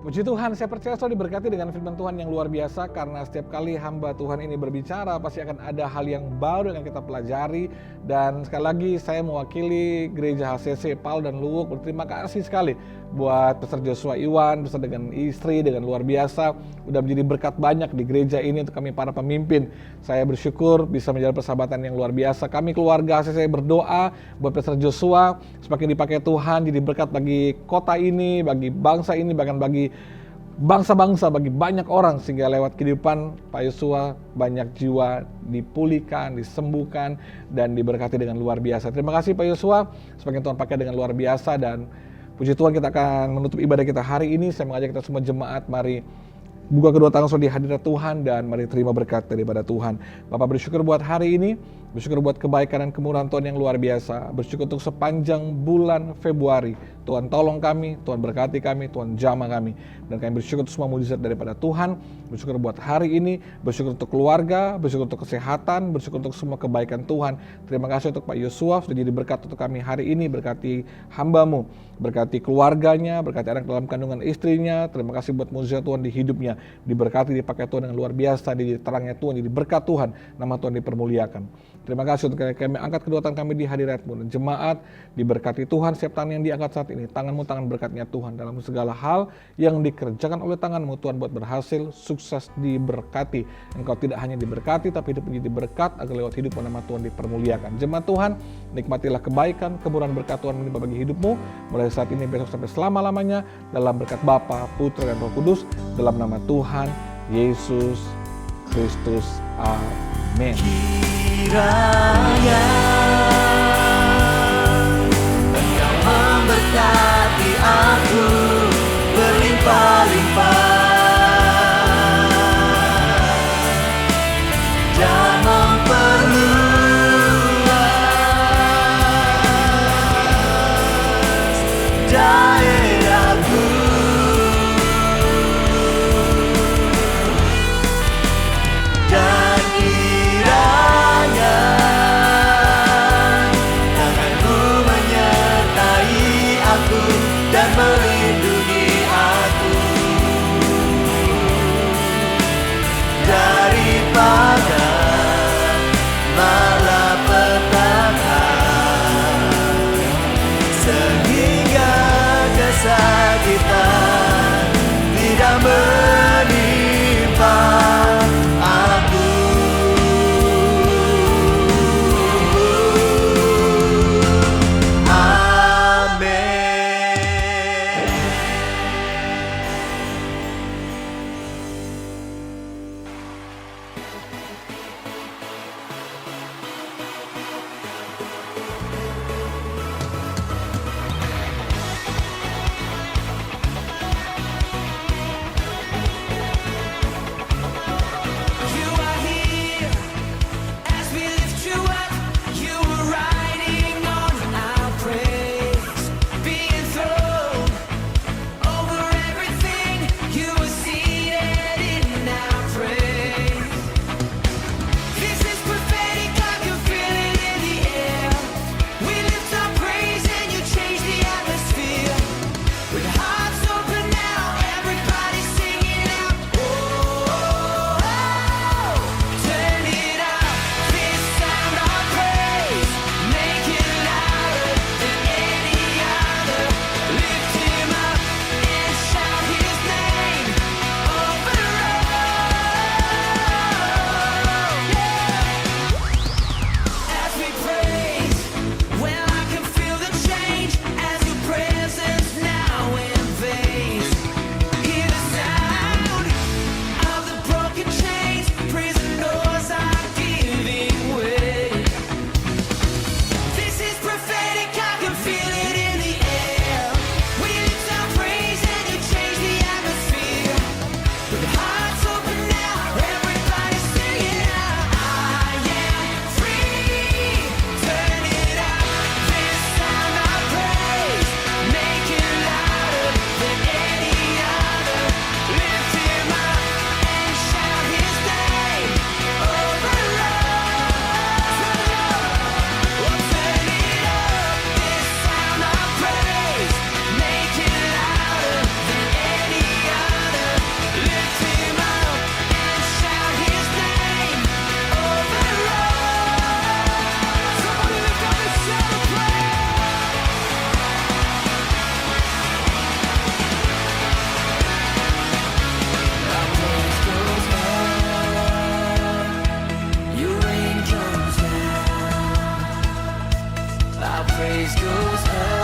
Puji Tuhan, saya percaya saudara diberkati dengan firman Tuhan yang luar biasa, karena setiap kali hamba Tuhan ini berbicara pasti akan ada hal yang baru yang kita pelajari. Dan sekali lagi saya mewakili Gereja HCC Paul dan Luwuk berterima kasih sekali buat Pastor Joshua Iwan beserta dengan istri, dengan luar biasa udah menjadi berkat banyak di gereja ini untuk kami para pemimpin. Saya bersyukur bisa menjalin persahabatan yang luar biasa. Kami keluarga HCC berdoa buat Pastor Joshua semakin dipakai Tuhan jadi berkat bagi kota ini, bagi bangsa ini, bahkan bagi bangsa-bangsa, bagi banyak orang, sehingga lewat kehidupan Pak Yosua banyak jiwa dipulihkan, disembuhkan, dan diberkati dengan luar biasa. Terima kasih Pak Yosua, semakin Tuhan pakai dengan luar biasa. Dan puji Tuhan, kita akan menutup ibadah kita hari ini. Saya mengajak kita semua jemaat, mari Buka kedua tangan saudara di hadirat Tuhan dan mari terima berkat daripada Tuhan. Bapak bersyukur buat hari ini, bersyukur buat kebaikan dan kemurahan Tuhan yang luar biasa. Bersyukur untuk sepanjang bulan Februari. Tuhan tolong kami, Tuhan berkati kami, Tuhan jamah kami. Dan kami bersyukur untuk semua mujizat daripada Tuhan. Bersyukur buat hari ini, bersyukur untuk keluarga, bersyukur untuk kesehatan, bersyukur untuk semua kebaikan Tuhan. Terima kasih untuk Pak Yosua sudah jadi berkat untuk kami hari ini. Berkati hamba-Mu, berkati keluarganya, berkati anak dalam kandungan istrinya. Terima kasih buat mujizat Tuhan di hidupnya. Diberkati, dipakai Tuhan yang luar biasa, di terangnya Tuhan, jadi berkat Tuhan, nama Tuhan dipermuliakan. Terima kasih untuk kami angkat kedua tangan kami di hadirat-Mu. Dan jemaat diberkati Tuhan setiap tangan yang diangkat saat ini. Tangan-Mu tangan berkatnya Tuhan dalam segala hal yang dikerjakan oleh tangan-Mu Tuhan buat berhasil, sukses, diberkati. Engkau tidak hanya diberkati tapi hidup menjadi berkat agar lewat hidup nama Tuhan dipermuliakan. Jemaat Tuhan, nikmatilah kebaikan, kemurahan berkat Tuhan menimpa bagi hidupmu mulai saat ini, besok sampai selama-lamanya dalam berkat Bapa, Putra dan Roh Kudus dalam nama Tuhan Yesus Kristus. Amin. Kiranya Engkau memberkati aku berlimpah-limpah dan memperluas daerahku. Dan kiranya tangan-Mu menyertai aku dan melindungi aku daripada malapetaka, sehingga kesakitan tidak menimpa aku. You are here as we lift you up. You are riding on our praise, being thrown over everything. You are seated in our praise. This is prophetic, I can feel it in the air. We lift our praise and you change the atmosphere. With hearts open now, everybody singing out. Oh, turn it up, this sound of praise. Make it louder than any other. Lift Him up and shout His name over as we praise. Well, I can feel the change as Your presence now invades. Hear the sound of the broken chains. Prison doors are giving way. This is prophetic, I can feel it in the air. We lift our praise and You change the atmosphere. With hearts open now, everybody singing out. I am free. Turn it up, this sound of praise. Make it louder than any other. Lift Him up and shout His name over us. Oh, turn it up, this sound of praise. Make it louder than any other. Lift Him up and shout His name over us. Somebody lift up and celebrate. Our praise goes up, Your rain comes down. Our praise goes up.